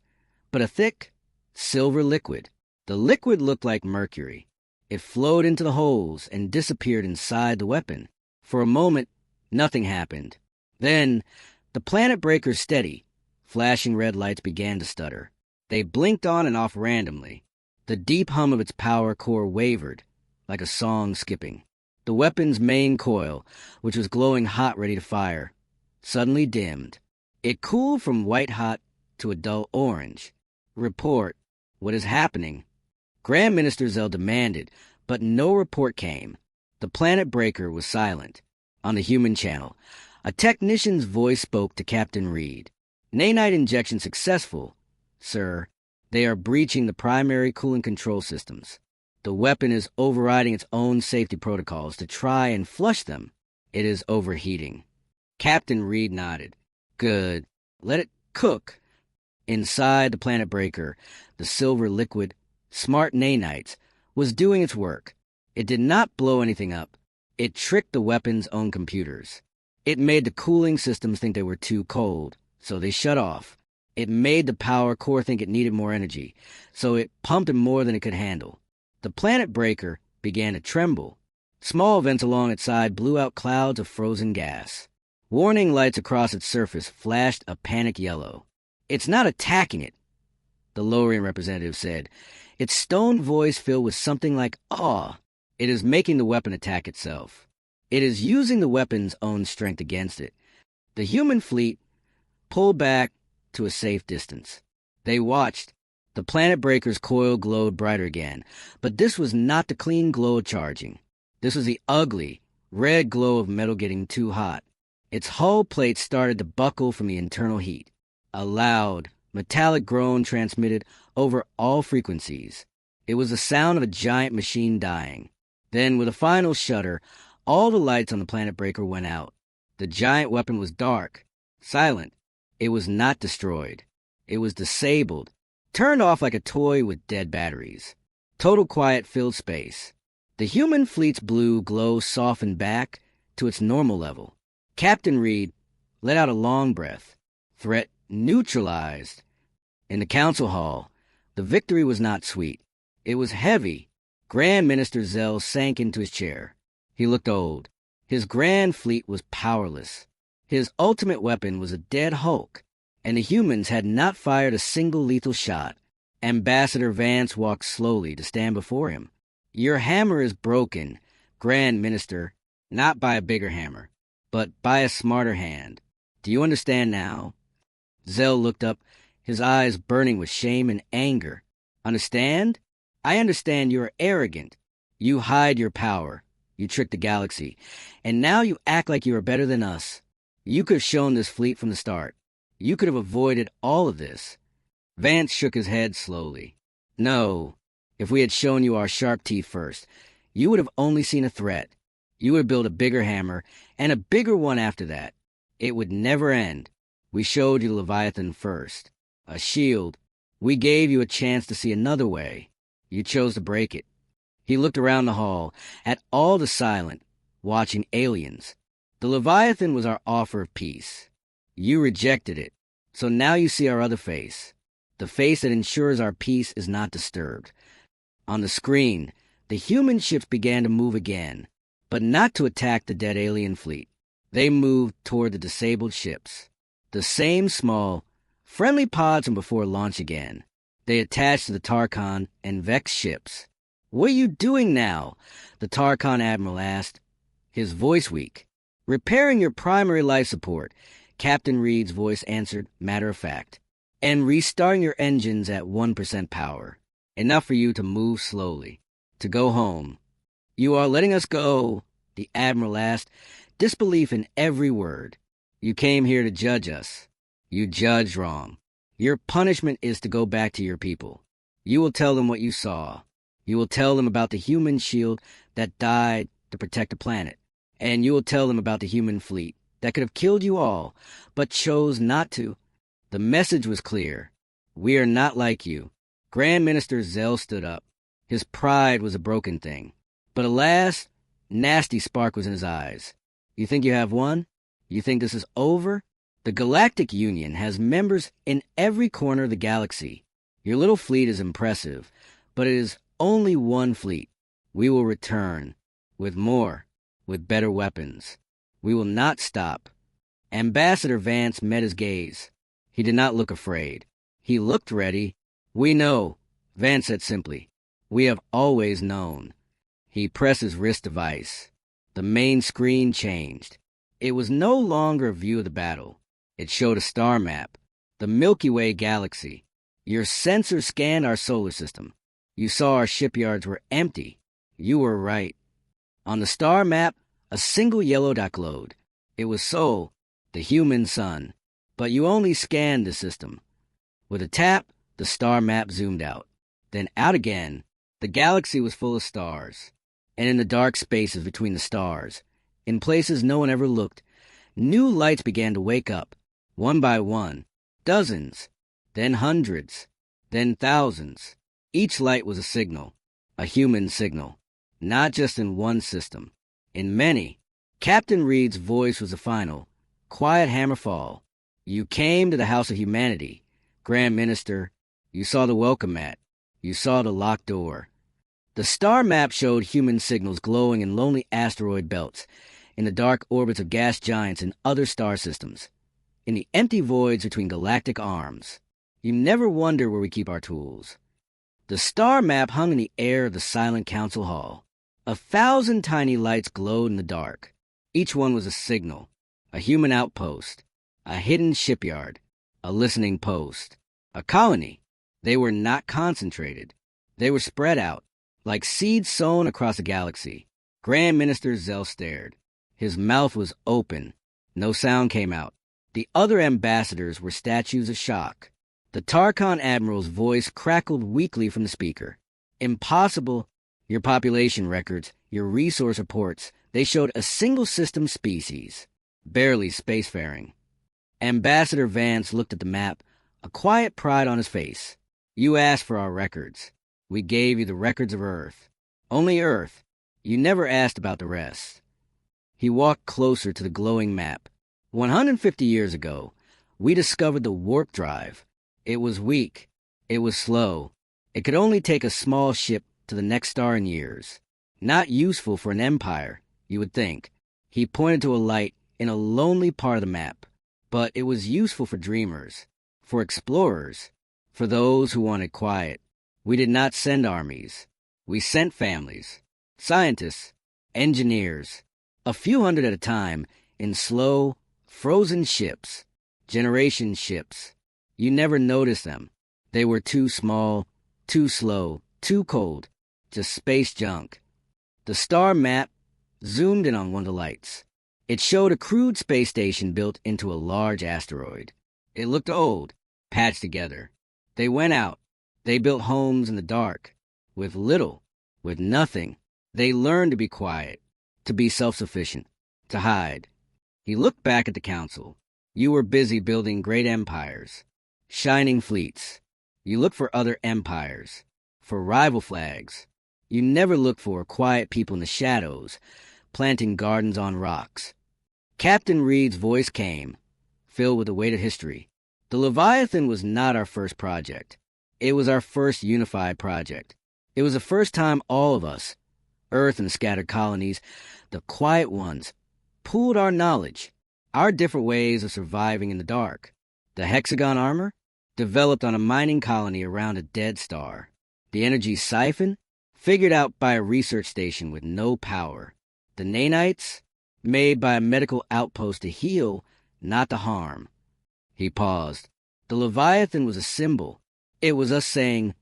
but a thick, silver liquid. The liquid looked like mercury. It flowed into the holes and disappeared inside the weapon. For a moment, nothing happened. Then, the Planet Breaker steady. Flashing red lights began to stutter. They blinked on and off randomly. The deep hum of its power core wavered, like a song skipping. The weapon's main coil, which was glowing hot ready to fire, suddenly dimmed. It cooled from white-hot to a dull orange. Report. What is happening? Grand Minister Zell demanded, but no report came. The Planet Breaker was silent. On the human channel, a technician's voice spoke to Captain Reed. Nanite injection successful, sir. They are breaching the primary cooling control systems. The weapon is overriding its own safety protocols to try and flush them. It is overheating. Captain Reed nodded. Good. Let it cook. Inside the Planet Breaker, the silver liquid, smart nanites, was doing its work. It did not blow anything up. It tricked the weapon's own computers. It made the cooling systems think they were too cold, so they shut off. It made the power core think it needed more energy, so it pumped it more than it could handle. The Planet Breaker began to tremble. Small vents along its side blew out clouds of frozen gas. Warning lights across its surface flashed a panic yellow. It's not attacking it, the lowering representative said, its stone voice filled with something like awe. It is making the weapon attack itself. It is using the weapon's own strength against it. The human fleet pulled back to a safe distance. They watched. The Planet Breaker's coil glowed brighter again, but this was not the clean glow of charging. This was the ugly, red glow of metal getting too hot. Its hull plate started to buckle from the internal heat. A loud, metallic groan transmitted over all frequencies. It was the sound of a giant machine dying. Then, with a final shudder, all the lights on the Planet Breaker went out. The giant weapon was dark, silent. It was not destroyed. It was disabled, turned off like a toy with dead batteries. Total quiet filled space. The human fleet's blue glow softened back to its normal level. Captain Reed let out a long breath. Threat neutralized. In the council hall, the victory was not sweet. It was heavy. Grand Minister Zell sank into his chair. He looked old. His grand fleet was powerless. His ultimate weapon was a dead hulk, and the humans had not fired a single lethal shot. Ambassador Vance walked slowly to stand before him. Your hammer is broken, Grand Minister, not by a bigger hammer, but by a smarter hand. Do you understand now? Zell looked up, his eyes burning with shame and anger. Understand? I understand you are arrogant. You hide your power. You tricked the galaxy. And now you act like you are better than us. You could have shown this fleet from the start. You could have avoided all of this. Vance shook his head slowly. No. If we had shown you our sharp teeth first, you would have only seen a threat. You would build a bigger hammer, and a bigger one after that. It would never end. We showed you the Leviathan first. A shield. We gave you a chance to see another way. You chose to break it. He looked around the hall, at all the silent, watching aliens. The Leviathan was our offer of peace. You rejected it. So now you see our other face. The face that ensures our peace is not disturbed. On the screen, the human ships began to move again, but not to attack the dead alien fleet. They moved toward the disabled ships. The same small, friendly pods from before launch again. They attached to the Tarkon and Vex ships. What are you doing now? The Tarkon admiral asked, his voice weak. Repairing your primary life support, Captain Reed's voice answered, matter of fact. And restarting your engines at 1% power. Enough for you to move slowly. To go home. You are letting us go, the admiral asked, disbelief in every word. You came here to judge us. You judged wrong. Your punishment is to go back to your people. You will tell them what you saw. You will tell them about the human shield that died to protect the planet. And you will tell them about the human fleet that could have killed you all, but chose not to. The message was clear. We are not like you. Grand Minister Zell stood up. His pride was a broken thing. But alas, nasty spark was in his eyes. You think you have won? You think this is over? The Galactic Union has members in every corner of the galaxy. Your little fleet is impressive, but it is only one fleet. We will return, with more, with better weapons. We will not stop. Ambassador Vance met his gaze. He did not look afraid. He looked ready. We know, Vance said simply. We have always known. He pressed his wrist device. The main screen changed. It was no longer a view of the battle. It showed a star map, the Milky Way galaxy. Your sensors scanned our solar system. You saw our shipyards were empty. You were right. On the star map, a single yellow dot glowed. It was Sol, the human sun. But you only scanned the system. With a tap, the star map zoomed out. Then out again. The galaxy was full of stars. And in the dark spaces between the stars, in places no one ever looked, new lights began to wake up, one by one, dozens, then hundreds, then thousands. Each light was a signal, a human signal, not just in one system, in many. Captain Reed's voice was the final, quiet hammerfall. You came to the House of Humanity, Grand Minister. You saw the welcome mat. You saw the locked door. The star map showed human signals glowing in lonely asteroid belts, in the dark orbits of gas giants and other star systems, in the empty voids between galactic arms. You never wonder where we keep our tools. The star map hung in the air of the silent council hall. 1,000 tiny lights glowed in the dark. Each one was a signal, a human outpost, a hidden shipyard, a listening post, a colony. They were not concentrated. They were spread out, like seeds sown across the galaxy. Grand Minister Zell stared. His mouth was open. No sound came out. The other ambassadors were statues of shock. The Tarkon Admiral's voice crackled weakly from the speaker. Impossible. Your population records, your resource reports, they showed a single system species, barely spacefaring. Ambassador Vance looked at the map, a quiet pride on his face. You asked for our records. We gave you the records of Earth. Only Earth. You never asked about the rest. He walked closer to the glowing map. 150 years ago, we discovered the warp drive. It was weak. It was slow. It could only take a small ship to the next star in years. Not useful for an empire, you would think. He pointed to a light in a lonely part of the map. But it was useful for dreamers, for explorers, for those who wanted quiet. We did not send armies. We sent families, scientists, engineers, a few hundred at a time, in slow, frozen ships, generation ships. You never noticed them. They were too small, too slow, too cold, just space junk. The star map zoomed in on one of the lights. It showed a crude space station built into a large asteroid. It looked old, patched together. They went out. They built homes in the dark, with little, with nothing. They learned to be quiet, to be self-sufficient, to hide. He looked back at the council. You were busy building great empires, shining fleets. You looked for other empires, for rival flags. You never looked for quiet people in the shadows, planting gardens on rocks. Captain Reed's voice came, filled with the weight of history. The Leviathan was not our first project. It was our first unified project. It was the first time all of us, Earth and the scattered colonies, the quiet ones, pooled our knowledge, our different ways of surviving in the dark. The hexagon armor, developed on a mining colony around a dead star. The energy siphon, figured out by a research station with no power. The nanites, made by a medical outpost to heal, not to harm. He paused. The Leviathan was a symbol. It was us saying,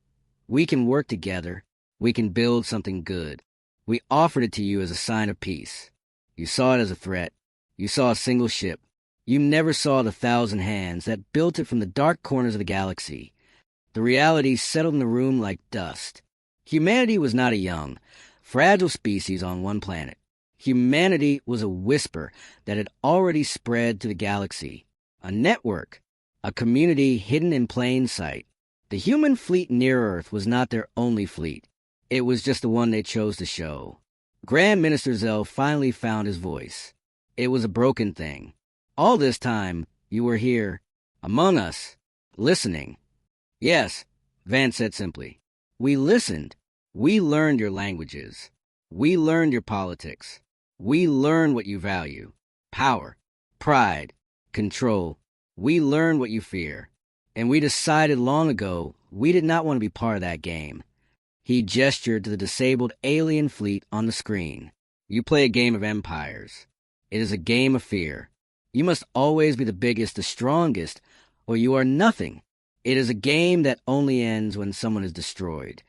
we can work together. We can build something good. We offered it to you as a sign of peace. You saw it as a threat. You saw a single ship. You never saw the 1,000 hands that built it from the dark corners of the galaxy. The reality settled in the room like dust. Humanity was not a young, fragile species on one planet. Humanity was a whisper that had already spread to the galaxy. A network. A community hidden in plain sight. The human fleet near Earth was not their only fleet. It was just the one they chose to show. Grand Minister Zell finally found his voice. It was a broken thing. All this time, you were here, among us, listening. Yes, Vance said simply. We listened. We learned your languages. We learned your politics. We learned what you value. Power, pride, control. We learned what you fear. And we decided long ago we did not want to be part of that game. He gestured to the disabled alien fleet on the screen. You play a game of empires. It is a game of fear. You must always be the biggest, the strongest, or you are nothing. It is a game that only ends when someone is destroyed.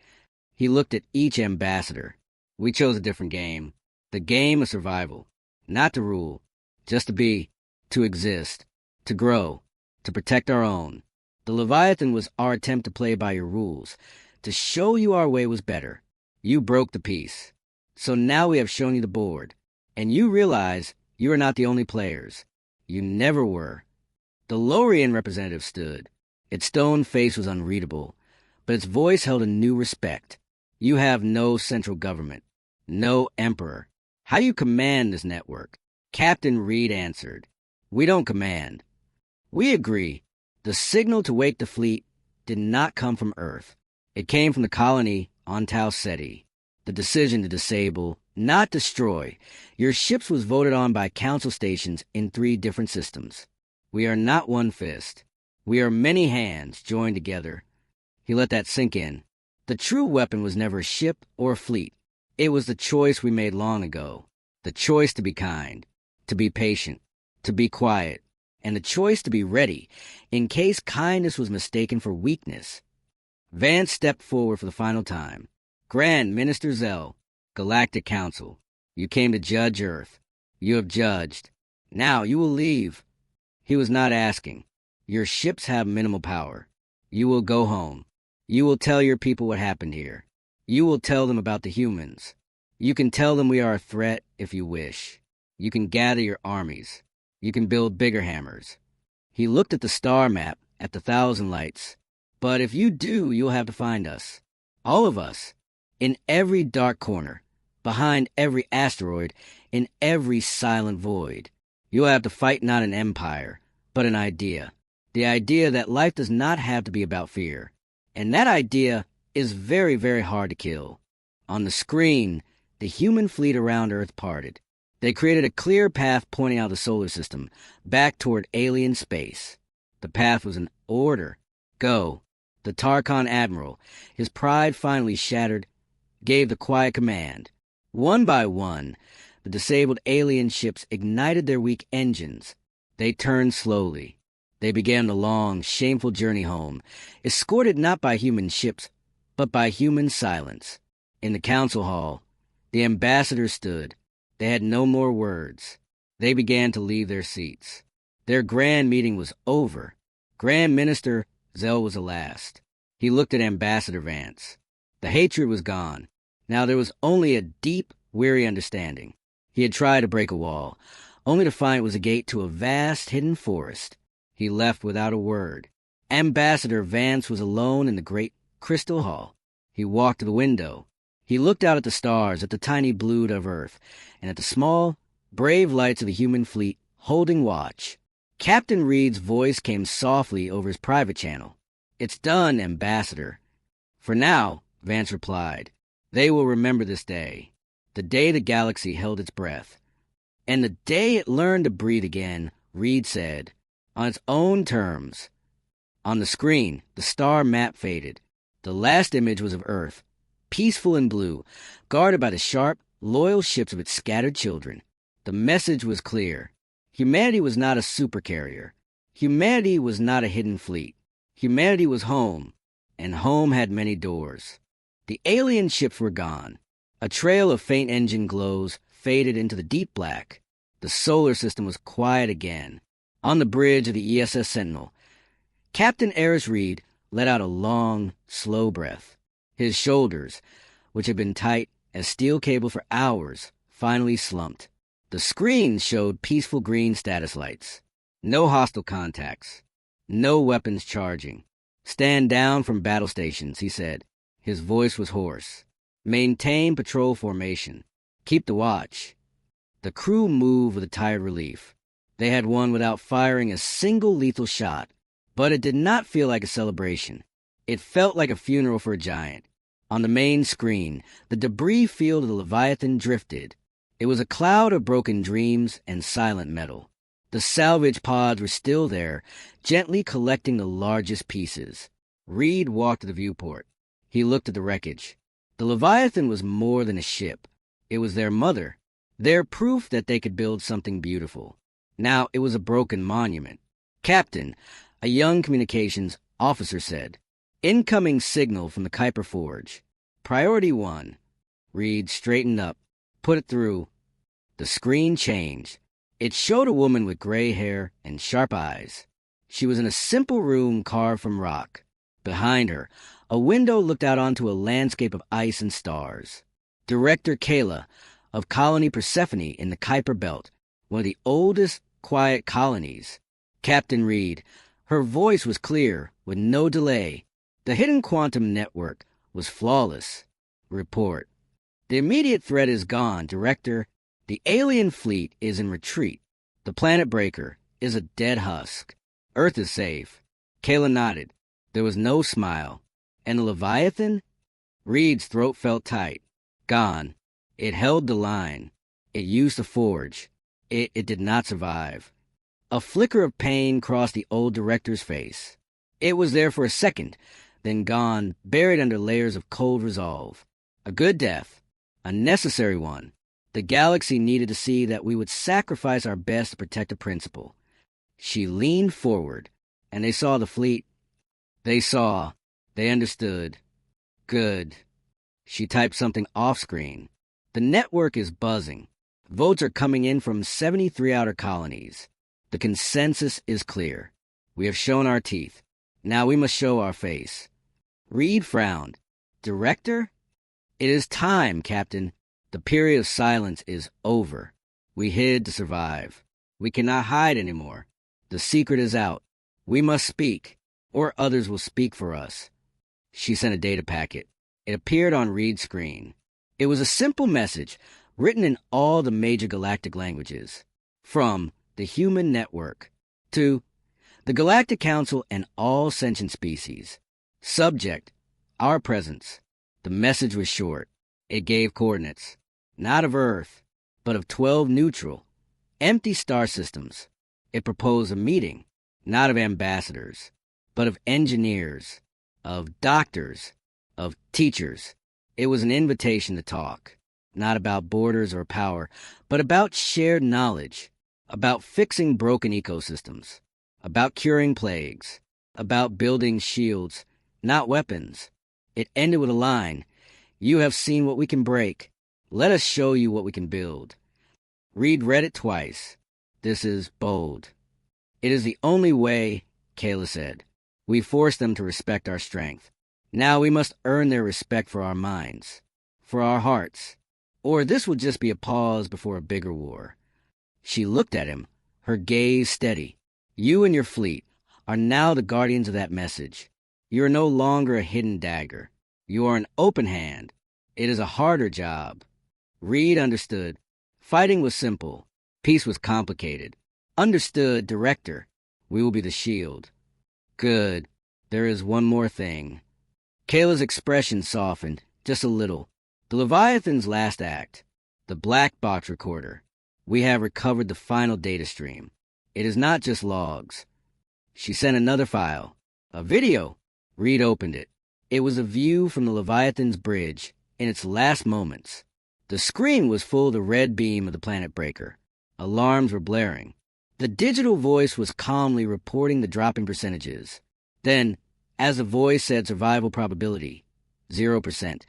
He looked at each ambassador. We chose a different game. The game of survival. Not to rule, just to be, to exist, to grow, to protect our own. The Leviathan was our attempt to play by your rules, to show you our way was better. You broke the peace. So now we have shown you the board, and you realize you are not the only players. You never were. The Lorian representative stood. Its stone face was unreadable, but its voice held a new respect. You have no central government, no emperor. How do you command this network? Captain Reed answered. We don't command. We agree. The signal to wake the fleet did not come from Earth. It came from the colony on Tau Ceti. The decision to disable, not destroy, your ships was voted on by council stations in 3 different systems. We are not one fist. We are many hands joined together. He let that sink in. The true weapon was never a ship or a fleet. It was the choice we made long ago. The choice to be kind, to be patient, to be quiet, and the choice to be ready in case kindness was mistaken for weakness. Vance stepped forward for the final time. Grand Minister Zell, Galactic Council, you came to judge Earth. You have judged. Now you will leave. He was not asking. Your ships have minimal power. You will go home. You will tell your people what happened here. You will tell them about the humans. You can tell them we are a threat if you wish. You can gather your armies. You can build bigger hammers. He looked at the star map, at the 1,000 lights. But if you do, you'll have to find us. All of us. In every dark corner. Behind every asteroid. In every silent void. You'll have to fight not an empire, but an idea. The idea that life does not have to be about fear. And that idea is very, very hard to kill. On the screen, the human fleet around Earth parted. They created a clear path pointing out the solar system, back toward alien space. The path was an order. Go. The Tarkon Admiral, his pride finally shattered, gave the quiet command. One by one, the disabled alien ships ignited their weak engines. They turned slowly. They began the long, shameful journey home, escorted not by human ships, but by human silence. In the council hall, the ambassadors stood. They had no more words. They began to leave their seats. Their grand meeting was over. Grand Minister Zell was the last. He looked at Ambassador Vance. The hatred was gone. Now there was only a deep, weary understanding. He had tried to break a wall, only to find it was a gate to a vast, hidden forest. He left without a word. Ambassador Vance was alone in the great crystal hall. He walked to the window. He looked out at the stars, at the tiny blue of Earth, and at the small, brave lights of the human fleet holding watch. Captain Reed's voice came softly over his private channel. It's done, Ambassador. For now, Vance replied. They will remember this day, the day the galaxy held its breath. And the day it learned to breathe again, Reed said, on its own terms. On the screen, the star map faded. The last image was of Earth, peaceful and blue, guarded by the sharp, loyal ships of its scattered children. The message was clear. Humanity was not a supercarrier. Humanity was not a hidden fleet. Humanity was home, and home had many doors. The alien ships were gone. A trail of faint engine glows faded into the deep black. The solar system was quiet again. On the bridge of the ESS Sentinel, Captain Eris Reed let out a long, slow breath. His shoulders, which had been tight as steel cable for hours, finally slumped. The screen showed peaceful green status lights. No hostile contacts. No weapons charging. Stand down from battle stations, he said. His voice was hoarse. Maintain patrol formation. Keep the watch. The crew moved with a tired relief. They had won without firing a single lethal shot, but it did not feel like a celebration. It felt like a funeral for a giant. On the main screen, the debris field of the Leviathan drifted. It was a cloud of broken dreams and silent metal. The salvage pods were still there, gently collecting the largest pieces. Reed walked to the viewport. He looked at the wreckage. The Leviathan was more than a ship. It was their mother, their proof that they could build something beautiful. Now it was a broken monument. "Captain," a young communications officer said, "incoming signal from the Kuiper Forge. Priority 1. Reed straightened up, put it through. The screen changed. It showed a woman with gray hair and sharp eyes. She was in a simple room carved from rock. Behind her, a window looked out onto a landscape of ice and stars. Director Kayla, of Colony Persephone in the Kuiper Belt, one of the oldest quiet colonies. Captain Reed. Her voice was clear, with no delay. The hidden quantum network was flawless. Report. The immediate threat is gone, Director. The alien fleet is in retreat. The planet breaker is a dead husk. Earth is safe. Kayla nodded. There was no smile. And the Leviathan? Reed's throat felt tight. Gone. It held the line. It used the forge. It did not survive. A flicker of pain crossed the old director's face. It was there for a second, then gone, buried under layers of cold resolve. A good death. A necessary one. The galaxy needed to see that we would sacrifice our best to protect a principle. She leaned forward, and they saw the fleet. They saw. They understood. Good. She typed something off-screen. The network is buzzing. Votes are coming in from 73 outer colonies. The consensus is clear. We have shown our teeth. Now we must show our face. Reed frowned. Director? It is time, Captain. The period of silence is over. We hid to survive. We cannot hide anymore. The secret is out. We must speak, or others will speak for us. She sent a data packet. It appeared on Reed's screen. It was a simple message, written in all the major galactic languages. From the Human Network to the Galactic Council and all sentient species. Subject, our presence. The message was short. It gave coordinates, not of Earth, but of 12 neutral, empty star systems. It proposed a meeting, not of ambassadors, but of engineers, of doctors, of teachers. It was an invitation to talk, not about borders or power, but about shared knowledge, about fixing broken ecosystems, about curing plagues, about building shields, not weapons. It ended with a line, "You have seen what we can break. Let us show you what we can build." Reed read it twice. This is bold. It is the only way, Kayla said. We forced them to respect our strength. Now we must earn their respect for our minds, for our hearts, or this will just be a pause before a bigger war. She looked at him, her gaze steady. You and your fleet are now the guardians of that message. You are no longer a hidden dagger. You are an open hand. It is a harder job. Reed understood. Fighting was simple. Peace was complicated. Understood, Director. We will be the shield. Good. There is one more thing. Kayla's expression softened, just a little. The Leviathan's last act. The black box recorder. We have recovered the final data stream. It is not just logs. She sent another file. A video. Reed opened it. It was a view from the Leviathan's bridge, in its last moments. The screen was full of the red beam of the planet breaker. Alarms were blaring. The digital voice was calmly reporting the dropping percentages. Then, as the voice said survival probability, 0%,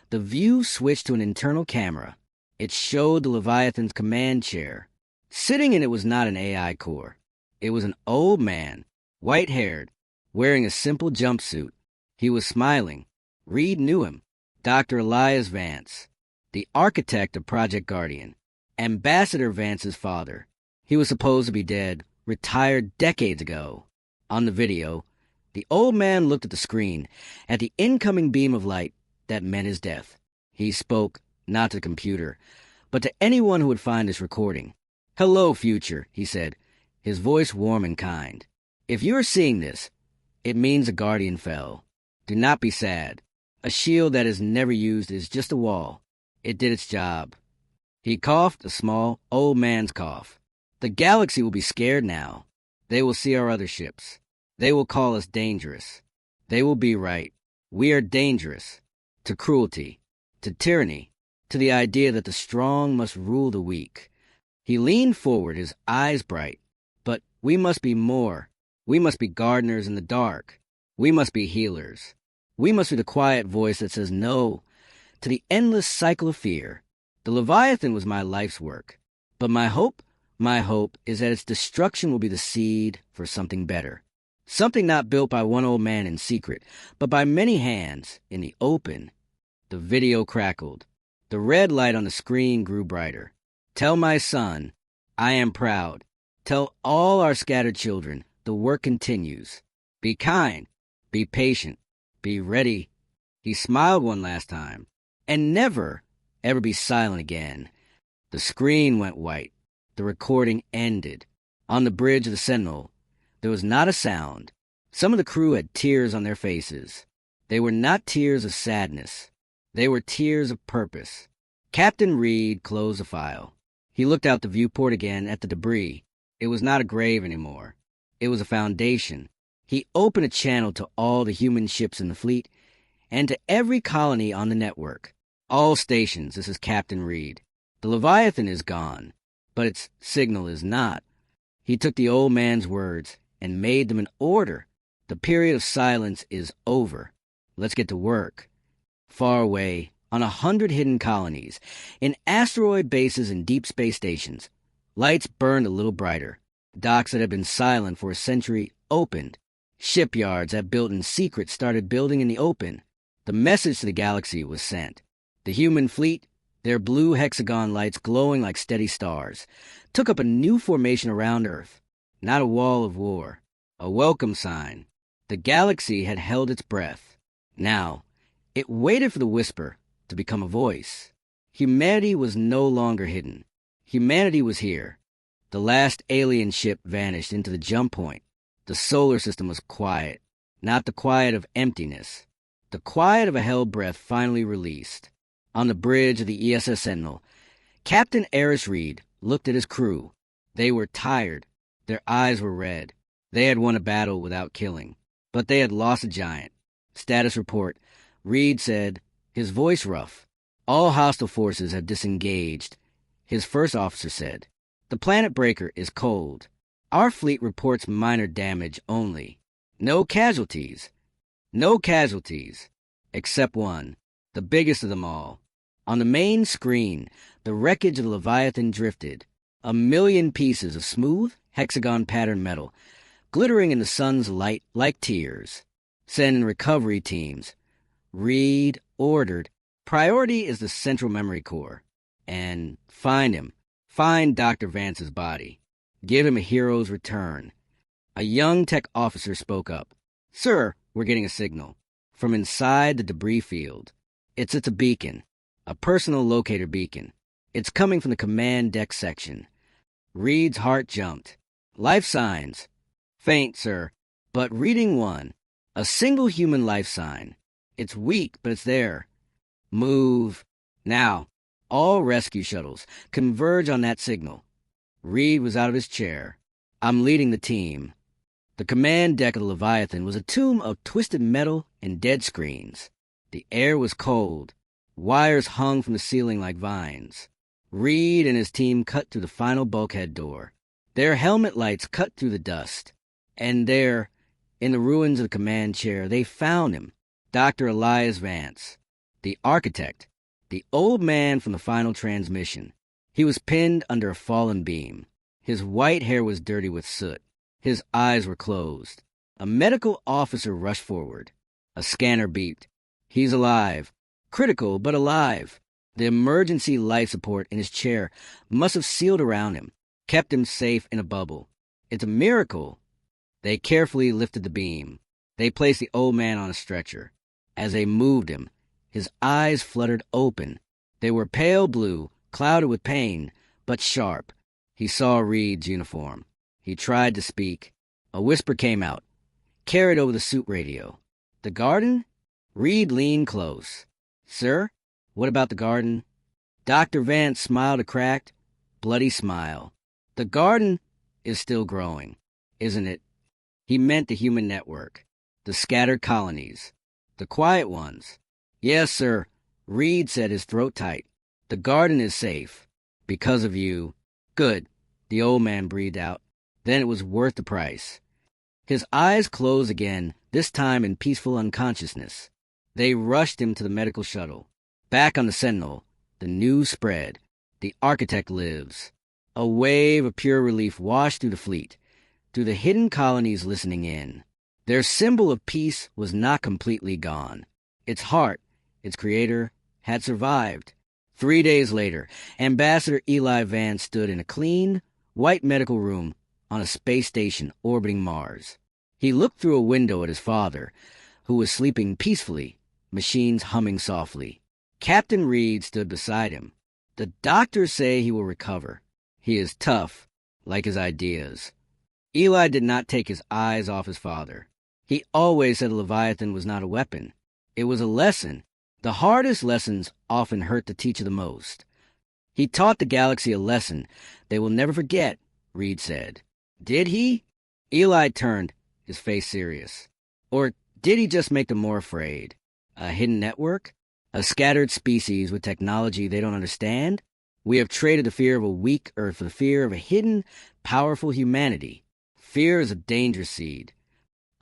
the view switched to an internal camera. It showed the Leviathan's command chair. Sitting in it was not an AI core. It was an old man, white-haired, wearing a simple jumpsuit. He was smiling. Reed knew him. Dr. Elias Vance, the architect of Project Guardian, Ambassador Vance's father. He was supposed to be dead, retired decades ago. On the video, the old man looked at the screen, at the incoming beam of light that meant his death. He spoke, not to the computer, but to anyone who would find this recording. "Hello, future," he said, his voice warm and kind. "If you are seeing this, it means a guardian fell. Do not be sad. A shield that is never used is just a wall. It did its job." He coughed, a small, old man's cough. "The galaxy will be scared now. They will see our other ships. They will call us dangerous. They will be right. We are dangerous. To cruelty, to tyranny, to the idea that the strong must rule the weak." He leaned forward, his eyes bright. "But we must be more. We must be gardeners in the dark. We must be healers. We must be the quiet voice that says no to the endless cycle of fear. The Leviathan was my life's work. But my hope is that its destruction will be the seed for something better. Something not built by one old man in secret, but by many hands in the open." The video crackled. The red light on the screen grew brighter. "Tell my son, I am proud. Tell all our scattered children, the work continues. Be kind, be patient, be ready." He smiled one last time. "And never, ever be silent again." The screen went white. The recording ended. On the bridge of the Sentinel, there was not a sound. Some of the crew had tears on their faces. They were not tears of sadness. They were tears of purpose. Captain Reed closed the file. He looked out the viewport again at the debris. It was not a grave anymore. It was a foundation. He opened a channel to all the human ships in the fleet and to every colony on the network. "All stations, this is Captain Reed. The Leviathan is gone, but its signal is not." He took the old man's words and made them an order. "The period of silence is over. Let's get to work." Far away, on 100 hidden colonies, in asteroid bases and deep space stations, lights burned a little brighter. Docks that had been silent for a century opened. Shipyards that built in secret started building in the open. The message to the galaxy was sent. The human fleet, their blue hexagon lights glowing like steady stars, took up a new formation around Earth. Not a wall of war. A welcome sign. The galaxy had held its breath. Now, it waited for the whisper to become a voice. Humanity was no longer hidden. Humanity was here. The last alien ship vanished into the jump point. The solar system was quiet. Not the quiet of emptiness. The quiet of a held breath finally released. On the bridge of the ESS Sentinel, Captain Eris Reed looked at his crew. They were tired. Their eyes were red. They had won a battle without killing, but they had lost a giant. Status report. Reed said, his voice rough. "All hostile forces have disengaged." His first officer said, "The planet breaker is cold. Our fleet reports minor damage only. No casualties. No casualties. Except one, the biggest of them all." On the main screen, the wreckage of the Leviathan drifted. 1,000,000 pieces of smooth, hexagon-patterned metal, glittering in the sun's light like tears. "Send in recovery teams." Reed ordered. "Priority is the central memory core. And find him. Find Dr. Vance's body. Give him a hero's return." A young tech officer spoke up. "Sir, we're getting a signal. From inside the debris field. It's a beacon. A personal locator beacon. It's coming from the command deck section." Reed's heart jumped. "Life signs." "Faint, sir, but reading one. A single human life sign. It's weak, but it's there. Move. Now, all rescue shuttles, converge on that signal." Reed was out of his chair. "I'm leading the team." The command deck of the Leviathan was a tomb of twisted metal and dead screens. The air was cold. Wires hung from the ceiling like vines. Reed and his team cut through the final bulkhead door. Their helmet lights cut through the dust. And there, in the ruins of the command chair, they found him, Dr. Elias Vance, the architect, the old man from the final transmission. He was pinned under a fallen beam. His white hair was dirty with soot. His eyes were closed. A medical officer rushed forward. A scanner beeped. "He's alive. Critical, but alive." The emergency life support in his chair must have sealed around him, kept him safe in a bubble. "It's a miracle." They carefully lifted the beam. They placed the old man on a stretcher. As they moved him, his eyes fluttered open. They were pale blue, clouded with pain, but sharp. He saw Reed's uniform. He tried to speak. A whisper came out, carried over the suit radio. "The garden?" Reed leaned close. "Sir, what about the garden?" Dr. Vance smiled a cracked, bloody smile. "The garden is still growing, isn't it?" He meant the human network, the scattered colonies, the quiet ones. "Yes, sir," Reed said, his throat tight. "The garden is safe. Because of you." "Good," the old man breathed out. Then it was worth the price. His eyes closed again, this time in peaceful unconsciousness. They rushed him to the medical shuttle. Back on the Sentinel, the news spread. The architect lives. A wave of pure relief washed through the fleet, through the hidden colonies listening in. Their symbol of peace was not completely gone. Its heart, its creator, had survived. 3 days later, Ambassador Eli Vance stood in a clean, white medical room on a space station orbiting Mars. He looked through a window at his father, who was sleeping peacefully, machines humming softly. Captain Reed stood beside him. "The doctors say he will recover. He is tough, like his ideas." Eli did not take his eyes off his father. He always said a Leviathan was not a weapon. It was a lesson. The hardest lessons often hurt the teacher the most. "He taught the galaxy a lesson they will never forget," Reed said. "Did he?" Eli turned, his face serious. "Or did he just make them more afraid? A hidden network? A scattered species with technology they don't understand? We have traded the fear of a weak Earth for the fear of a hidden, powerful humanity. Fear is a dangerous seed."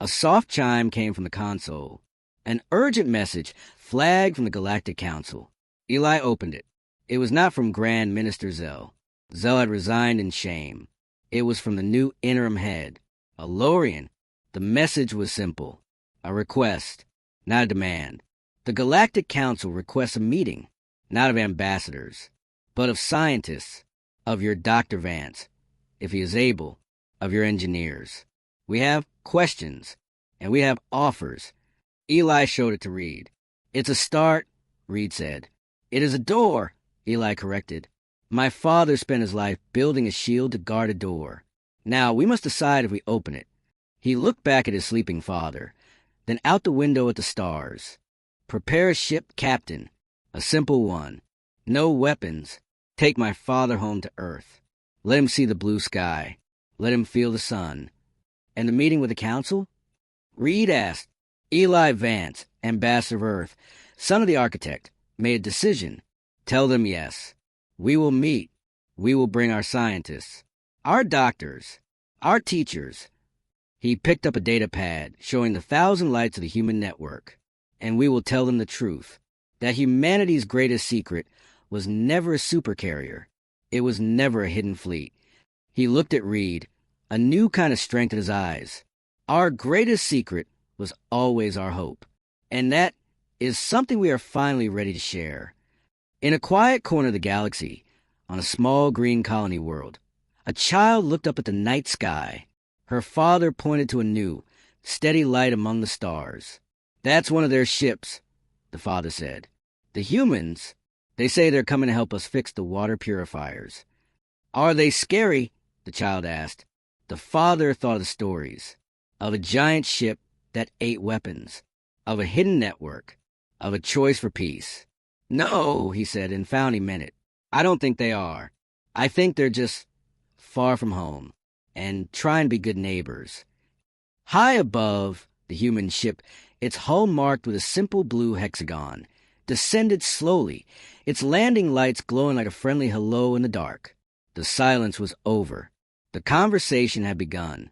A soft chime came from the console. An urgent message flagged from the Galactic Council. Eli opened it. It was not from Grand Minister Zell. Zell had resigned in shame. It was from the new interim head, a Lorian. The message was simple. A request, not a demand. The Galactic Council requests a meeting, not of ambassadors, but of scientists, of your Dr. Vance, if he is able, of your engineers. We have questions, and we have offers. Eli showed it to Reed. "It's a start," Reed said. "It is a door," Eli corrected. "My father spent his life building a shield to guard a door. Now we must decide if we open it." He looked back at his sleeping father, then out the window at the stars. "Prepare a ship, Captain. A simple one. No weapons. Take my father home to Earth. Let him see the blue sky. Let him feel the sun." "And the meeting with the council?" Reed asked. "Eli Vance, Ambassador of Earth, son of the architect, made a decision. Tell them yes. We will meet. We will bring our scientists, our doctors, our teachers." He picked up a data pad showing the 1,000 lights of the human network. "And we will tell them the truth, that humanity's greatest secret was never a supercarrier. It was never a hidden fleet." He looked at Reed, a new kind of strength in his eyes. "Our greatest secret was always our hope. And that is something we are finally ready to share." In a quiet corner of the galaxy, on a small green colony world, a child looked up at the night sky. Her father pointed to a new, steady light among the stars. "That's one of their ships," the father said. "The humans, they say they're coming to help us fix the water purifiers." "Are they scary?" the child asked. The father thought of the stories, of a giant ship that ate weapons, of a hidden network, of a choice for peace. "No," he said, and found he meant it. "I don't think they are. I think they're just far from home and trying to be good neighbors." High above the human ship, its hull marked with a simple blue hexagon, descended slowly, its landing lights glowing like a friendly hello in the dark. The silence was over. The conversation had begun.